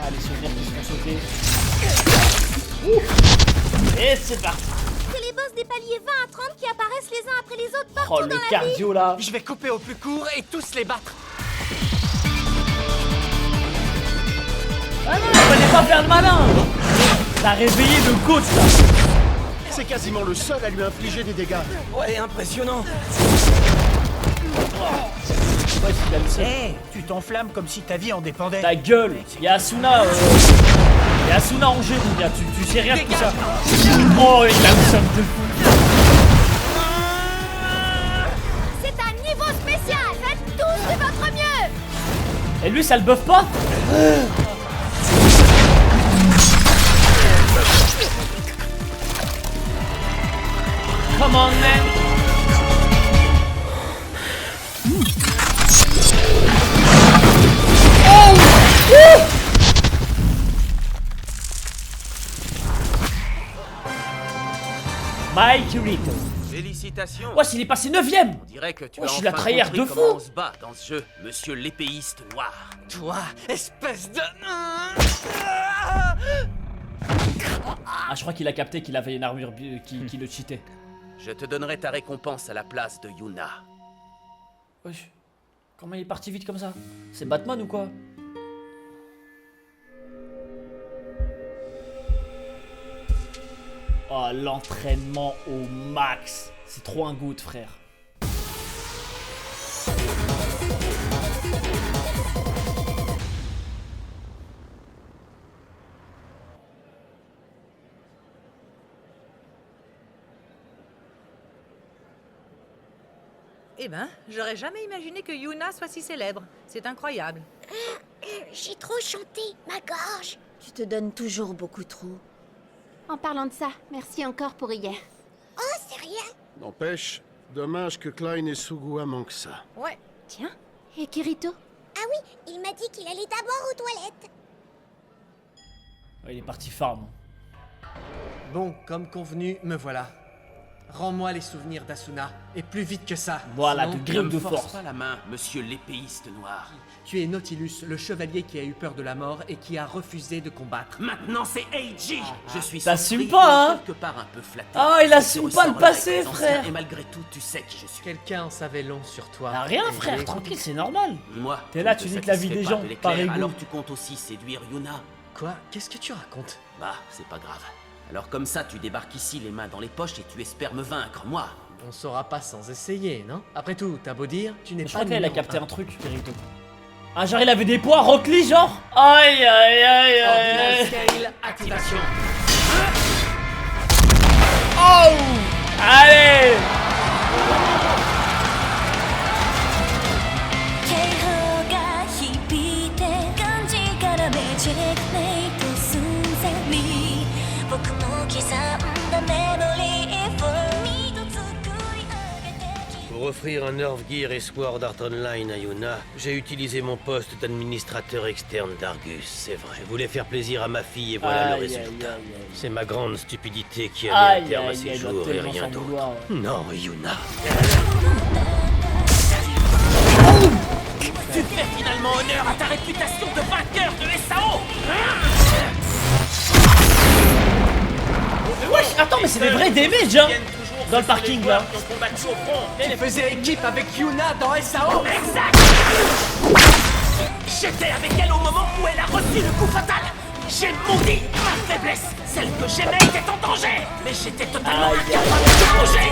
Ah, les souvenirs qui se font sauter. Ouf. Et c'est parti. C'est les boss des paliers 20 à 30 qui apparaissent les uns après les autres partout Oh, dans le la cardio là. Je vais couper au plus court et tous les battre. Ah non, il fallait pas faire le malin. T'as réveillé le coach là. C'est quasiment le seul à lui infliger des dégâts. Ouais, impressionnant. Ouais, c'est bien le seul. Hé, tu t'enflammes comme si ta vie en dépendait. Ta gueule. Y'a Asuna. Y'a Asuna en jeu, mon gars. Tu sais rien de tout ça. Oh, il a le somme de fou. C'est un niveau spécial. Faites tous de votre mieux. Et lui, ça le buff pas? Come on, man. Oh! Woo! Mike Kirito. Félicitations. Ouais, s'il est passé 9ème. On dirait que tu Oh, as je suis la enfin trahir compris de comment fou. on se bat dans ce jeu, monsieur l'épéiste noir. Toi, espèce de... Ah, je crois qu'il a capté qu'il avait une armure qui le cheatait. Je te donnerai ta récompense à la place de Yuna. Wesh, comment il est parti vite comme ça? C'est Batman ou quoi? Oh, l'entraînement au max. C'est trop un goût, frère. Eh ben, j'aurais jamais imaginé que Yuna soit si célèbre. C'est incroyable. J'ai trop chanté, ma gorge. Tu te donnes toujours beaucoup trop. En parlant de ça, merci encore pour hier. Oh, c'est rien. N'empêche, dommage que Klein et Sugua manquent ça. Ouais. Tiens, et Kirito? Ah oui, il m'a dit qu'il allait d'abord aux toilettes. Ouais, il est parti farm. Bon, comme convenu, me voilà. Rends-moi les souvenirs d'Asuna, et plus vite que ça. Voilà, Sinon, de grille Ne de me force force. pas la main, monsieur l'épéiste noir. Tu es Nautilus, le chevalier qui a eu peur de la mort et qui a refusé de combattre. Maintenant c'est Eiji. Je suis T'assumes surpris pas, et hein? quelque part un peu flatté. Ah, il Ce assume pas le ressort-là passé, est ancien, frère. Et malgré tout, tu sais qui je suis. Quelqu'un en savait long sur toi. Ah, rien, Et frère, j'ai- tranquille, c'est normal. Moi, T'es là, je tu ne niques la vie satisfais des pas gens, de l'éclair, par égout. Alors tu comptes aussi séduire Yuna? Quoi? Qu'est-ce que tu racontes? Bah, c'est pas grave. Alors comme ça, tu débarques ici les mains dans les poches et tu espères me vaincre, moi. On saura pas sans essayer, non? Après tout, t'as beau dire, tu n'es Je pas crois qu'elle a numéro capté un. un truc, Kirito. Ah, genre il avait des poids, Rock Lee, genre. Aïe, aïe, aïe, aïe, Ordinal aïe. Scale, activation. Oh! Allez! Pour offrir un Nerve Gear et Sword Art Online à Yuna, j'ai utilisé mon poste d'administrateur externe d'Argus, c'est vrai. Je voulais faire plaisir à ma fille et voilà le résultat. C'est ma grande stupidité qui a mis un terme à ses jours et rien d'autre. Non, Yuna. Tu fais finalement honneur à ta réputation de vainqueur de SAO. Wesh, attends, mais c'est des vrais damages, hein, dans le parking, là. Tu faisais équipe avec Yuna dans SAO. Exact. J'étais avec elle au moment où elle a reçu le coup fatal. J'ai maudit ma faiblesse. Celle que j'aimais était en danger. Mais j'étais totalement incapable de bouger.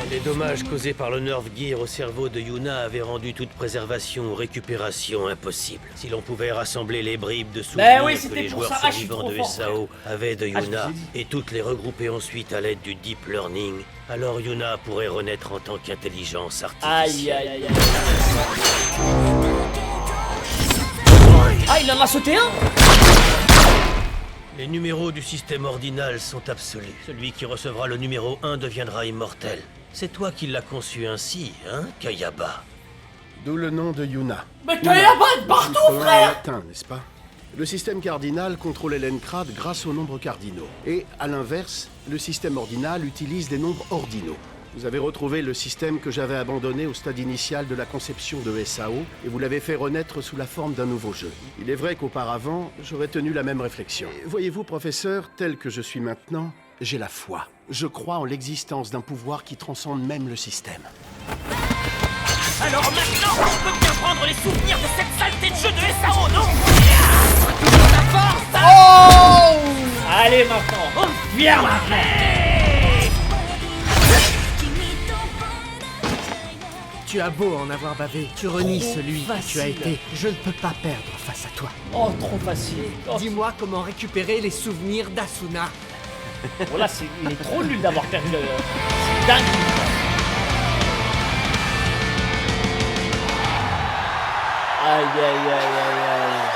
Les dommages causés par le Nerve Gear au cerveau de Yuna avaient rendu toute préservation ou récupération impossible. Si l'on pouvait rassembler les bribes de souvenirs que les joueurs survivants de SAO avaient de Yuna et toutes les regrouper ensuite à l'aide du Deep Learning, alors Yuna pourrait renaître en tant qu'intelligence artificielle. Ah, il en a sauté un. Les numéros du système ordinal sont absolus. Celui qui recevra le numéro 1 deviendra immortel. C'est toi qui l'as conçu ainsi, hein, Kayaba? D'où le nom de Yuna. Mais Kayaba est partout, frère. Latin, n'est-ce pas? Le système cardinal contrôlait l'encrad grâce aux nombres cardinaux. Et, à l'inverse, le système ordinal utilise des nombres ordinaux. Vous avez retrouvé le système que j'avais abandonné au stade initial de la conception de SAO et vous l'avez fait renaître sous la forme d'un nouveau jeu. Il est vrai qu'auparavant, j'aurais tenu la même réflexion. Et voyez-vous, professeur, tel que je suis maintenant, j'ai la foi. Je crois en l'existence d'un pouvoir qui transcende même le système. Alors maintenant, on peut bien prendre les souvenirs de cette saleté de jeu de SAO, non? Oh! Allez maintenant, viens maintenant. Tu as beau en avoir bavé, tu renies celui que tu as été. Je ne peux pas perdre face à toi. Oh, trop facile. Oh. Dis-moi comment récupérer les souvenirs d'Asuna. Voilà, il est trop nul d'avoir perdu le... C'est dingue. Aïe, aïe, aïe, aïe, aïe.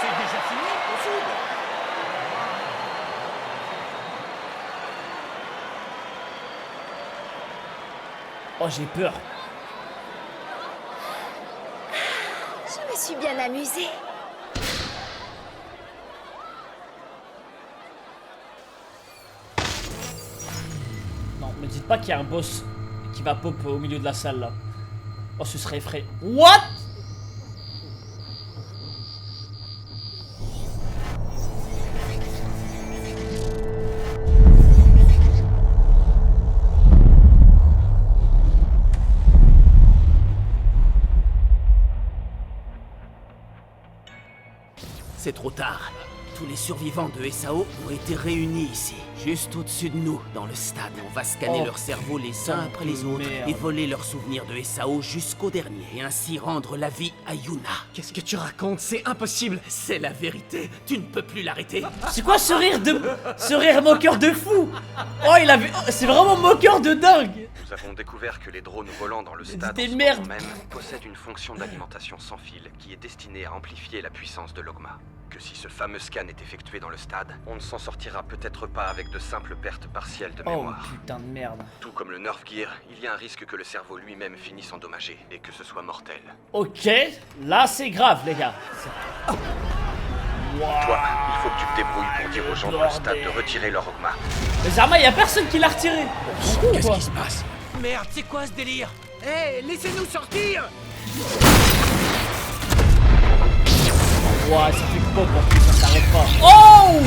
C'est déjà fini, possible. Oh, j'ai peur. Je me suis bien amusée. Non, me dites pas qu'il y a un boss qui va pop au milieu de la salle, là. Oh, ce serait effrayant. What? C'est trop tard. Tous les survivants de SAO ont été réunis ici, juste au-dessus de nous, dans le stade. On va scanner leurs cerveaux les uns après les autres et voler leurs souvenirs de SAO jusqu'au dernier. Et ainsi rendre la vie à Yuna. Qu'est-ce que tu racontes? C'est impossible. C'est la vérité. Tu ne peux plus l'arrêter. C'est quoi ce rire de... ce rire moqueur de fou? Oh, il avait... c'est vraiment moqueur de dingue. Nous avons découvert que les drones volants dans le stade des en ce merdes. moment même possèdent une fonction d'alimentation sans fil qui est destinée à amplifier la puissance de l'Ogma. Que si ce fameux scan est effectué dans le stade, on ne s'en sortira peut-être pas avec de simples pertes partielles de Oh mémoire. putain de merde. Tout comme le Nerve Gear, il y a un risque que le cerveau lui-même finisse endommagé et que ce soit mortel. Ok, là c'est grave les gars. Toi, il faut que tu te débrouilles pour dire aux gens dans le stade de retirer leur Ogma. Mais Zarma, y a personne qui l'a retiré. Qu'est-ce qui se passe? Merde, c'est quoi ce délire? Hé, laissez-nous sortir! Ouah, ça fait pop en plus, ça s'arrête pas. Oh!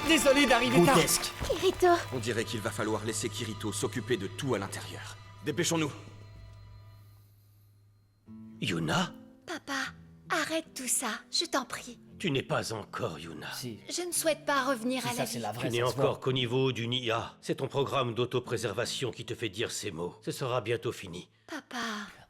Désolé d'arriver tard. Grotesque. Kirito, On dirait qu'il va falloir laisser Kirito s'occuper de tout à l'intérieur. Dépêchons-nous. Yuna? Papa, arrête tout ça, je t'en prie. Tu n'es pas encore Yuna. Si, Je ne souhaite pas revenir à la ça c'est vie. la vraie. Tu n'es ça se voit. encore qu'au niveau d'une IA. C'est ton programme d'autopréservation qui te fait dire ces mots. Ce sera bientôt fini. Papa,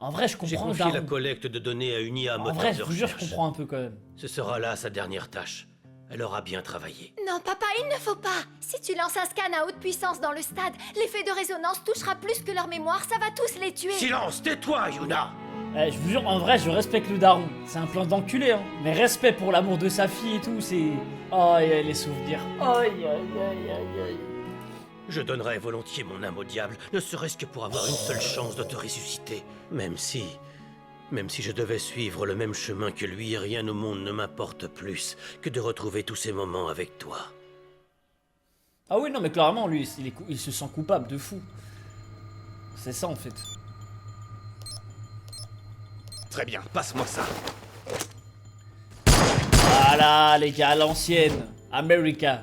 En vrai, je J'ai comprends. confié la Daron. collecte de données à une IA En moteur vrai, de je vous jure, je recherche. comprends un peu quand même. Ce sera là sa dernière tâche. Elle aura bien travaillé. non papa, il ne faut pas. Si tu lances un scan à haute puissance dans le stade, l'effet de résonance touchera plus que leur mémoire, ça va tous les tuer. Silence, tais-toi, Yuna! Je vous jure, en vrai, je respecte le daron. C'est un plan d'enculé, hein. Mais respect pour l'amour de sa fille et tout, c'est... Aïe, les souvenirs. Aïe. Je donnerais volontiers mon âme au diable, ne serait-ce que pour avoir une seule chance de te ressusciter. Même si je devais suivre le même chemin que lui, rien au monde ne m'apporte plus que de retrouver tous ces moments avec toi. Ah oui, non, mais clairement, lui, il se sent coupable de fou. C'est ça, en fait. Très bien, passe-moi ça. Voilà, les gars, à l'ancienne. America.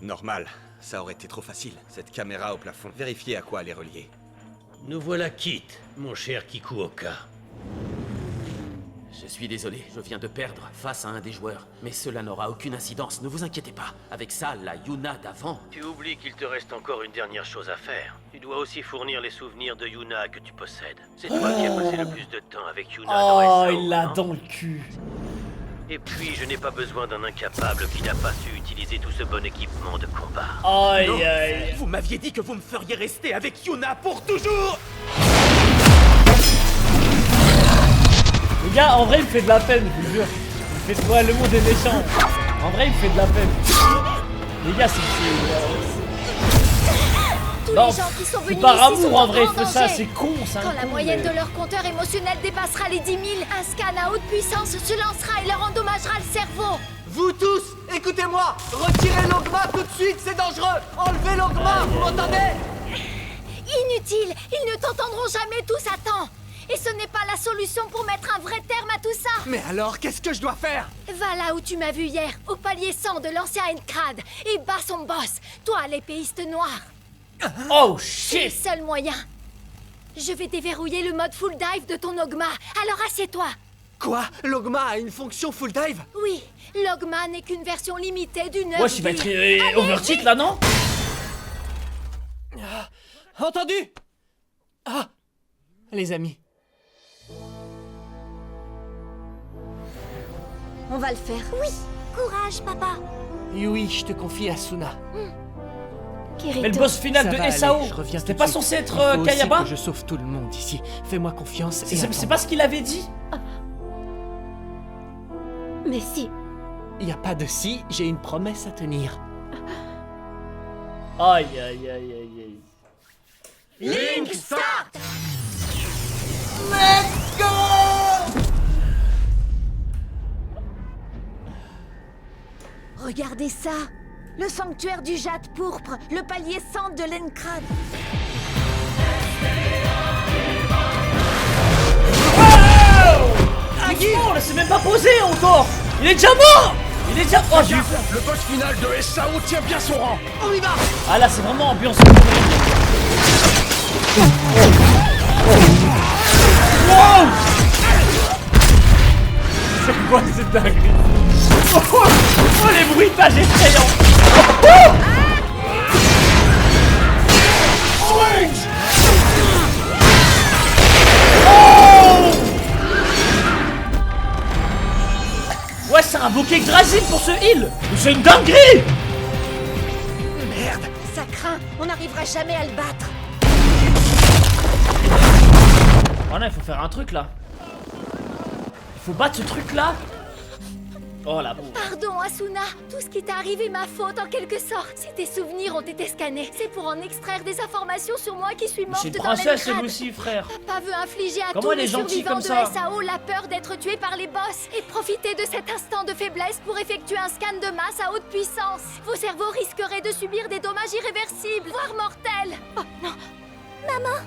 Normal, ça aurait été trop facile. Cette caméra au plafond, vérifiez à quoi elle est reliée. Nous voilà quittes, mon cher Kikuoka. Je suis désolé, je viens de perdre face à un des joueurs. Mais cela n'aura aucune incidence, ne vous inquiétez pas. Avec ça, la Yuna d'avant... Tu oublies qu'il te reste encore une dernière chose à faire. Tu dois aussi fournir les souvenirs de Yuna que tu possèdes. C'est toi qui as passé le plus de temps avec Yuna dans SAO, il l'a hein? dans le cul. Et puis, je n'ai pas besoin d'un incapable qui n'a pas su utiliser tout ce bon équipement de combat. Aïe. Vous m'aviez dit que vous me feriez rester avec Yuna pour toujours. Les gars, en vrai, il me fait de la peine, je vous jure. Il me fait... Ouais, le monde est méchant. En vrai, il me fait de la peine. Les gars, c'est... Tous Non, les gens qui sont venus par ici amour, sont en vrai, il grand fait ça, danger. c'est con, c'est un Quand la con, moyenne mais- de leur compteur émotionnel dépassera les 10 000, un scan à haute puissance se lancera et leur endommagera le cerveau. Vous tous, écoutez-moi. Retirez l'ogma tout de suite, c'est dangereux. Enlevez l'ogma, vous m'entendez? Inutile, ils ne t'entendront jamais tous à temps. Et ce n'est pas la solution pour mettre un vrai terme à tout ça. Mais alors, qu'est-ce que je dois faire? Va là où tu m'as vu hier, au palier 100 de l'ancien Encrad, et bats son boss, toi l'épéiste noir. Oh C'est le shit. seul moyen. Je vais déverrouiller le mode full dive de ton Ogma, alors assieds-toi. Quoi? L'ogma a une fonction full dive? Oui, l'Ogma n'est qu'une version limitée d'une heure. Wesh, il va être overcheat là, non? Entendu? Ah, les amis. On va le faire. Oui, courage, papa. Yui, je te confie Asuna. Kirito. Mais le boss final Ça de va SAO, aller, je reviens c'était tout pas de suite. censé être Il faut aussi Kayaba? que je sauve tout le monde ici. Fais-moi confiance et C'est attends. pas ce qu'il avait dit? Mais si. Y a pas de si, j'ai une promesse à tenir. Aïe. Link Start! Regardez ça. Le sanctuaire du jade pourpre, le palier 100 de l'Encrad. Oh, là, c'est même pas posé encore. Il est déjà mort. Oh, j'ai eu peur. Le boss final de SAO tient bien son rang. On y va! Ah là, c'est vraiment ambiance. Wow. C'est quoi cette dinguerie? Oh, les bruitages effrayants. Ouais, c'est un bouquet Yggdrasil pour ce heal. C'est une dinguerie. Merde, ça craint. On n'arrivera jamais à le battre. Oh non, il faut faire un truc là. Il faut battre ce truc là. Oh la boue. Pardon, Asuna. Tout ce qui t'est arrivé est ma faute en quelque sorte. Si tes souvenirs ont été scannés, c'est pour en extraire des informations sur moi qui suis morte C'est une dans princesse, l'Encrad. elle aussi, frère. Papa veut infliger à Comment tous elle est les gentille survivants comme de ça SAO la peur d'être tués par les boss et profiter de cet instant de faiblesse pour effectuer un scan de masse à haute puissance. Vos cerveaux risqueraient de subir des dommages irréversibles, voire mortels. Oh non. Maman.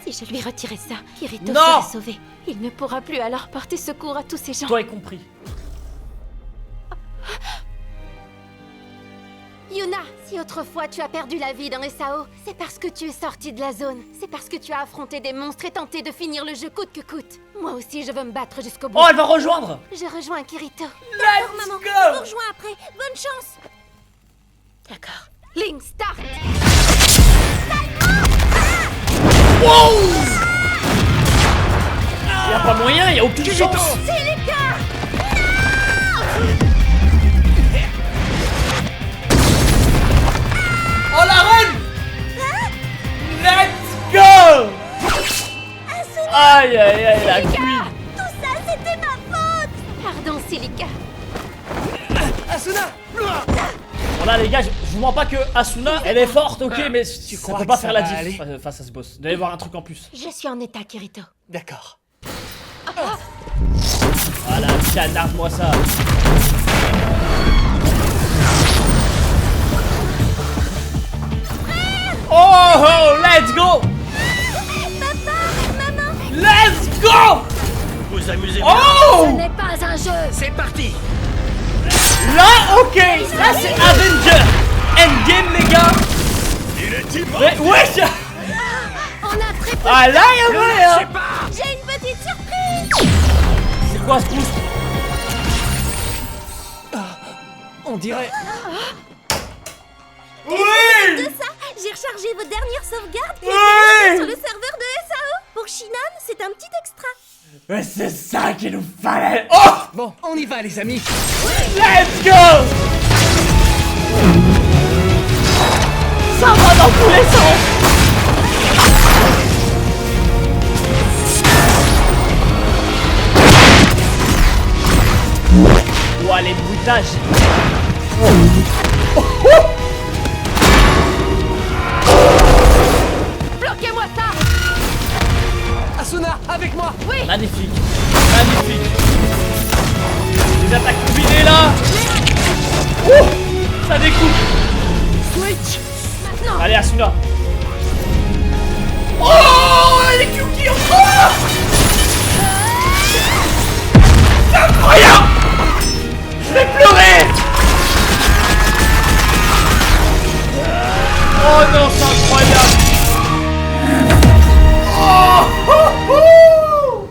Si je lui retirais ça, Kirito Non. serait sauvé. Il ne pourra plus alors porter secours à tous ces gens. Toi y compris. Yuna, si autrefois tu as perdu la vie dans SAO, c'est parce que tu es sortie de la zone. C'est parce que tu as affronté des monstres et tenté de finir le jeu coûte que coûte. Moi aussi, je veux me battre jusqu'au bout. Oh, elle va rejoindre. Je rejoins Kirito. D'accord, maman. go. Je vous rejoins après. Bonne chance. D'accord. Link Start. Wow. Y a pas moyen, y a aucune chance. C'est les gars. Oh la reine. Let's go. Aïe Aïe aïe aïe, la cuit. Tout ça, c'était ma faute. Pardon, Celica. Asuna! Bon là les gars, je vous mens pas que Asuna, elle est forte, ok, mais ça crois peut pas que faire ça la va diff face à ce boss. Il doit y avoir un truc en plus. Je suis en état, Kirito. D'accord. Voilà, canarde-moi ça. Oh, let's go. Let's go. Vous amusez bien. Oh. Ce n'est pas un jeu. C'est parti. Là, ok, là c'est Avenger Endgame les gars. Il est immense. Ouais, On a très peu. ah là y'a vrai hein. J'ai une petite surprise. C'est quoi ce boost? On dirait... Oui. De ça, j'ai rechargé vos dernières sauvegardes qui Oui. étaient sur le serveur de SAO. Pour Shinan, c'est un petit extra. Mais c'est ça qu'il nous fallait. Oh. Bon, on y va les amis. Let's go. Ça va dans tous les sens. Ouah, les bruitages. Bloquez-moi ça. Asuna, avec moi. Oui. Magnifique. Magnifique. Les attaques combinées là. Ouh, ça découpe. Switch. Maintenant. Allez, Asuna. Oh, les Kyuki encore. C'est incroyable. Je vais pleurer. Oh non, c'est incroyable. Oh, oh, oh.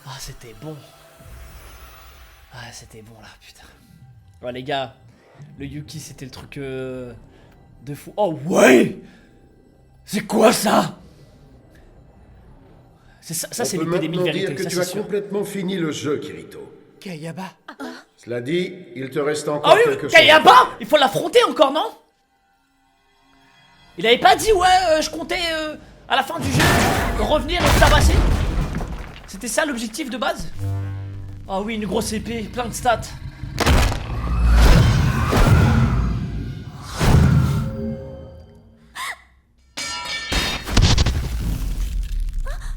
Ah, c'était bon. Ah, c'était bon là, putain. Ouais, les gars, le Yuki, c'était le truc de fou. Oh, ouais. C'est quoi ça? C'est ça, c'est l'idée des mille vérités. Que Ça, tu c'est as sûr. complètement fini le jeu, Kirito. Kayaba. Cela dit, il te reste encore Ah oui, quelque chose. Kayaba, il faut l'affronter encore, non? Il avait pas dit, ouais, je comptais à la fin du jeu revenir et le tabasser? C'était ça l'objectif de base? Ah oui, une grosse épée, plein de stats.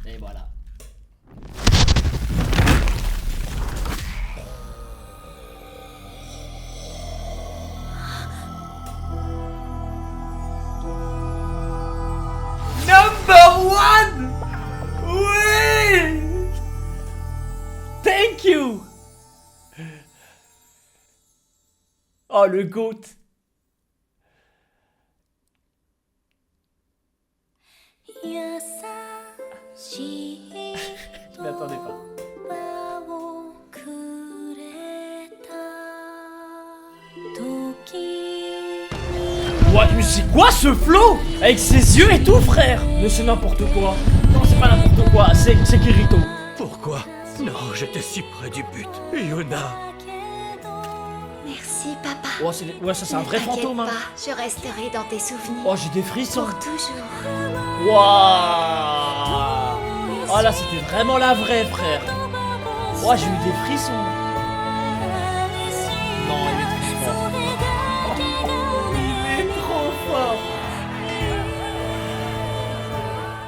Et voilà. Number one! Oui! Thank you! Oh, le GOAT! Je m'attendais pas. Ouais, mais c'est quoi ce flow? Avec ses yeux et tout, frère! Mais c'est n'importe quoi. Non, c'est pas n'importe quoi, c'est Kirito. Pourquoi? Non, j'étais si près du but. Yuna. Merci, papa. Oh, ouais, ça c'est un vrai Ne t'inquiète fantôme. Hein. pas, je resterai dans tes souvenirs. Oh, j'ai des frissons. Pour toujours. Waouh! Oh là, c'était vraiment la vraie, frère. Oh, j'ai eu des frissons. Non, il est trop fort. Il est trop fort.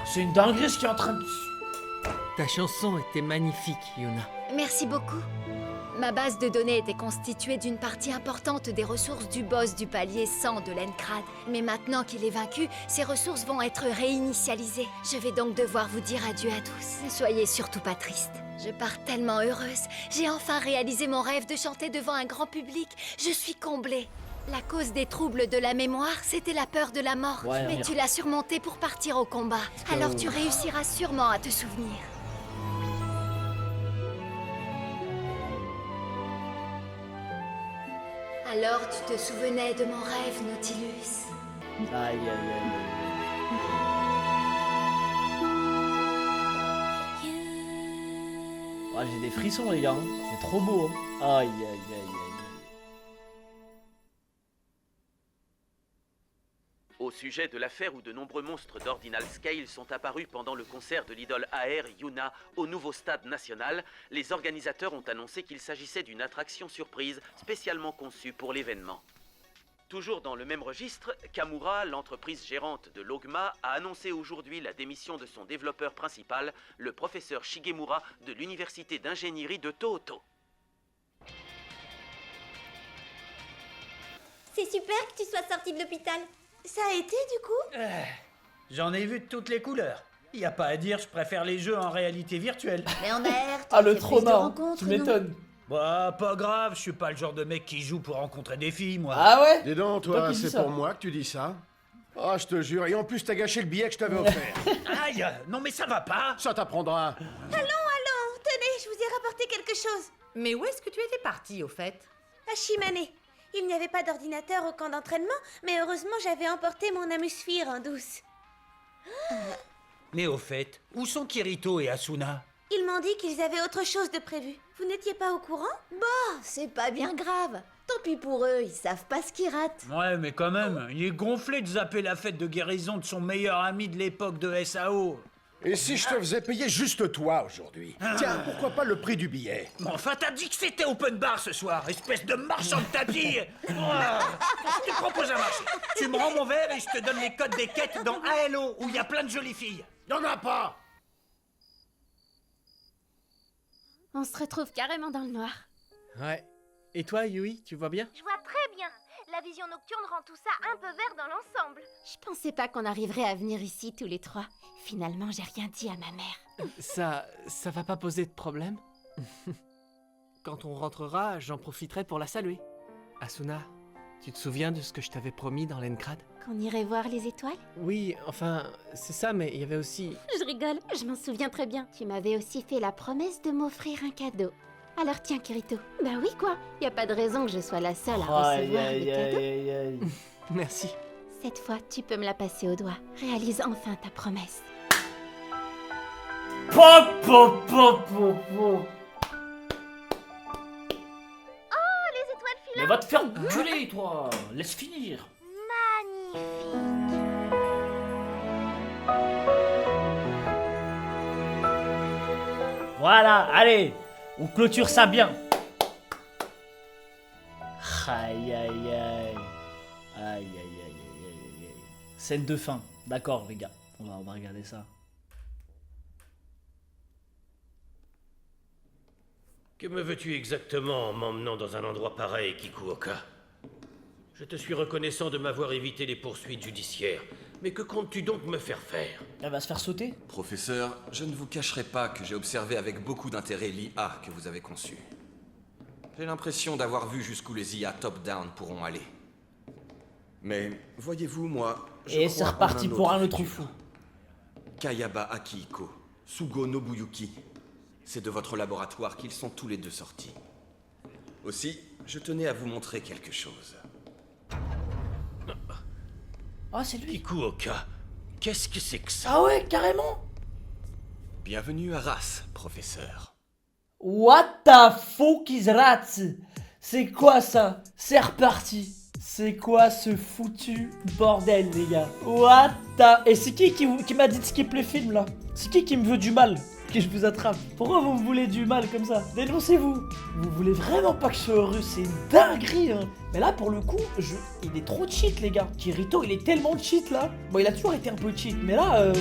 C'est une dinguerie ce qui est en train de... Ta chanson était magnifique, Yuna. Merci beaucoup. Ma base de données était constituée d'une partie importante des ressources du boss du palier 100 de l'Encrad. Mais maintenant qu'il est vaincu, ces ressources vont être réinitialisées. Je vais donc devoir vous dire adieu à tous. Ne soyez surtout pas tristes. Je pars tellement heureuse. J'ai enfin réalisé mon rêve de chanter devant un grand public. Je suis comblée. La cause des troubles de la mémoire, c'était la peur de la mort. Ouais, Mais rien. tu l'as surmontée pour partir au combat. Alors tu réussiras sûrement à te souvenir. Alors tu te souvenais de mon rêve, Nautilus? Aïe, aïe, aïe. Oh, j'ai des frissons, les gars. C'est trop beau. Hein. Aïe, aïe, aïe, aïe. sujet de l'affaire où de nombreux monstres d'Ordinal Scale sont apparus pendant le concert de l'idole AR Yuna au nouveau stade national, les organisateurs ont annoncé qu'il s'agissait d'une attraction surprise spécialement conçue pour l'événement. Toujours dans le même registre, Kamura, l'entreprise gérante de l'Ogma, a annoncé aujourd'hui la démission de son développeur principal, le professeur Shigemura de l'université d'ingénierie de Tohoto. C'est super que tu sois sorti de l'hôpital. Ça a été du coup? J'en ai vu de toutes les couleurs. Y a pas à dire, je préfère les jeux en réalité virtuelle. Mais en AR, Ah, le trauma, tu m'étonnes. Bah, pas grave, je suis pas le genre de mec qui joue pour rencontrer des filles, moi. Ah ouais? Dis donc, Toi toi, qui dis c'est ça. pour moi que tu dis ça? Ah, je te jure, et en plus t'as gâché le billet que je t'avais offert. Aïe, non mais ça va pas. Ça t'apprendra. Allons, tenez, je vous ai rapporté quelque chose. Mais où est-ce que tu étais parti, au fait? À Shimane. Il n'y avait pas d'ordinateur au camp d'entraînement, mais heureusement j'avais emporté mon Amusfire en douce. Mais au fait, où sont Kirito et Asuna? Ils m'ont dit qu'ils avaient autre chose de prévu. Vous n'étiez pas au courant? Bah, c'est pas bien grave. Tant pis pour eux, ils savent pas ce qu'ils ratent. Ouais, mais quand même, il est gonflé de zapper la fête de guérison de son meilleur ami de l'époque de SAO. Et si je te faisais payer juste toi aujourd'hui? Tiens, pourquoi pas le prix du billet? Mais enfin, t'as dit que c'était open bar ce soir, espèce de marchand de tapis. Je te propose un marché. Tu me rends mon verre et je te donne les codes des quêtes dans ALO, où il y a plein de jolies filles. Y'en a pas! On se retrouve carrément dans le noir. Ouais. Et toi, Yui, tu vois bien? Je vois très bien. La vision nocturne rend tout ça un peu vert dans l'ensemble. Je pensais pas qu'on arriverait à venir ici tous les trois. Finalement, j'ai rien dit à ma mère. Ça va pas poser de problème? Quand on rentrera, j'en profiterai pour la saluer. Asuna, tu te souviens de ce que je t'avais promis dans l'Encrad? Qu'on irait voir les étoiles? Oui, enfin, c'est ça, mais il y avait aussi... Je rigole, je m'en souviens très bien. Tu m'avais aussi fait la promesse de m'offrir un cadeau. Alors tiens, Kirito. Bah oui, quoi. Y a pas de raison que je sois la seule à recevoir les cadeaux. Merci. Cette fois, tu peux me la passer au doigt. Réalise enfin ta promesse. Pop, pop, pop, pop, pop. Oh, les étoiles filantes. Mais va te faire enculer, toi. Laisse finir. Magnifique. Voilà, allez. On clôture ça bien. Aïe, aïe, aïe. Aïe, aïe, aïe, aïe, aïe, aïe. Scène de fin. D'accord, les gars. On va regarder ça. Que me veux-tu exactement en m'emmenant dans un endroit pareil, Kikuoka? Je te suis reconnaissant de m'avoir évité les poursuites judiciaires, mais que comptes-tu donc me faire faire? Elle va se faire sauter? Professeur, je ne vous cacherai pas que j'ai observé avec beaucoup d'intérêt l'IA que vous avez conçue. J'ai l'impression d'avoir vu jusqu'où les IA top-down pourront aller. Mais, voyez-vous, moi, je Et crois c'est en reparti pour un autre futur. fou. Kayaba Akihiko, Sugo Nobuyuki. C'est de votre laboratoire qu'ils sont tous les deux sortis. Aussi, je tenais à vous montrer quelque chose. Ah, c'est lui. Kikuoka, qu'est-ce que c'est que ça? Ah ouais, carrément. Bienvenue à Ras, professeur. What the fuck is that? C'est quoi ça? C'est reparti. C'est quoi ce foutu bordel, les gars? What the... Et c'est qui m'a dit de skip les films, là? C'est qui me veut du mal? Que je vous attrape. Pourquoi vous me voulez du mal comme ça? Dénoncez-vous. Vous voulez vraiment pas que je sois heureux? C'est une dinguerie, hein. Mais là, pour le coup, il est trop cheat, les gars. Kirito, il est tellement cheat, là. Bon, il a toujours été un peu cheat, mais là,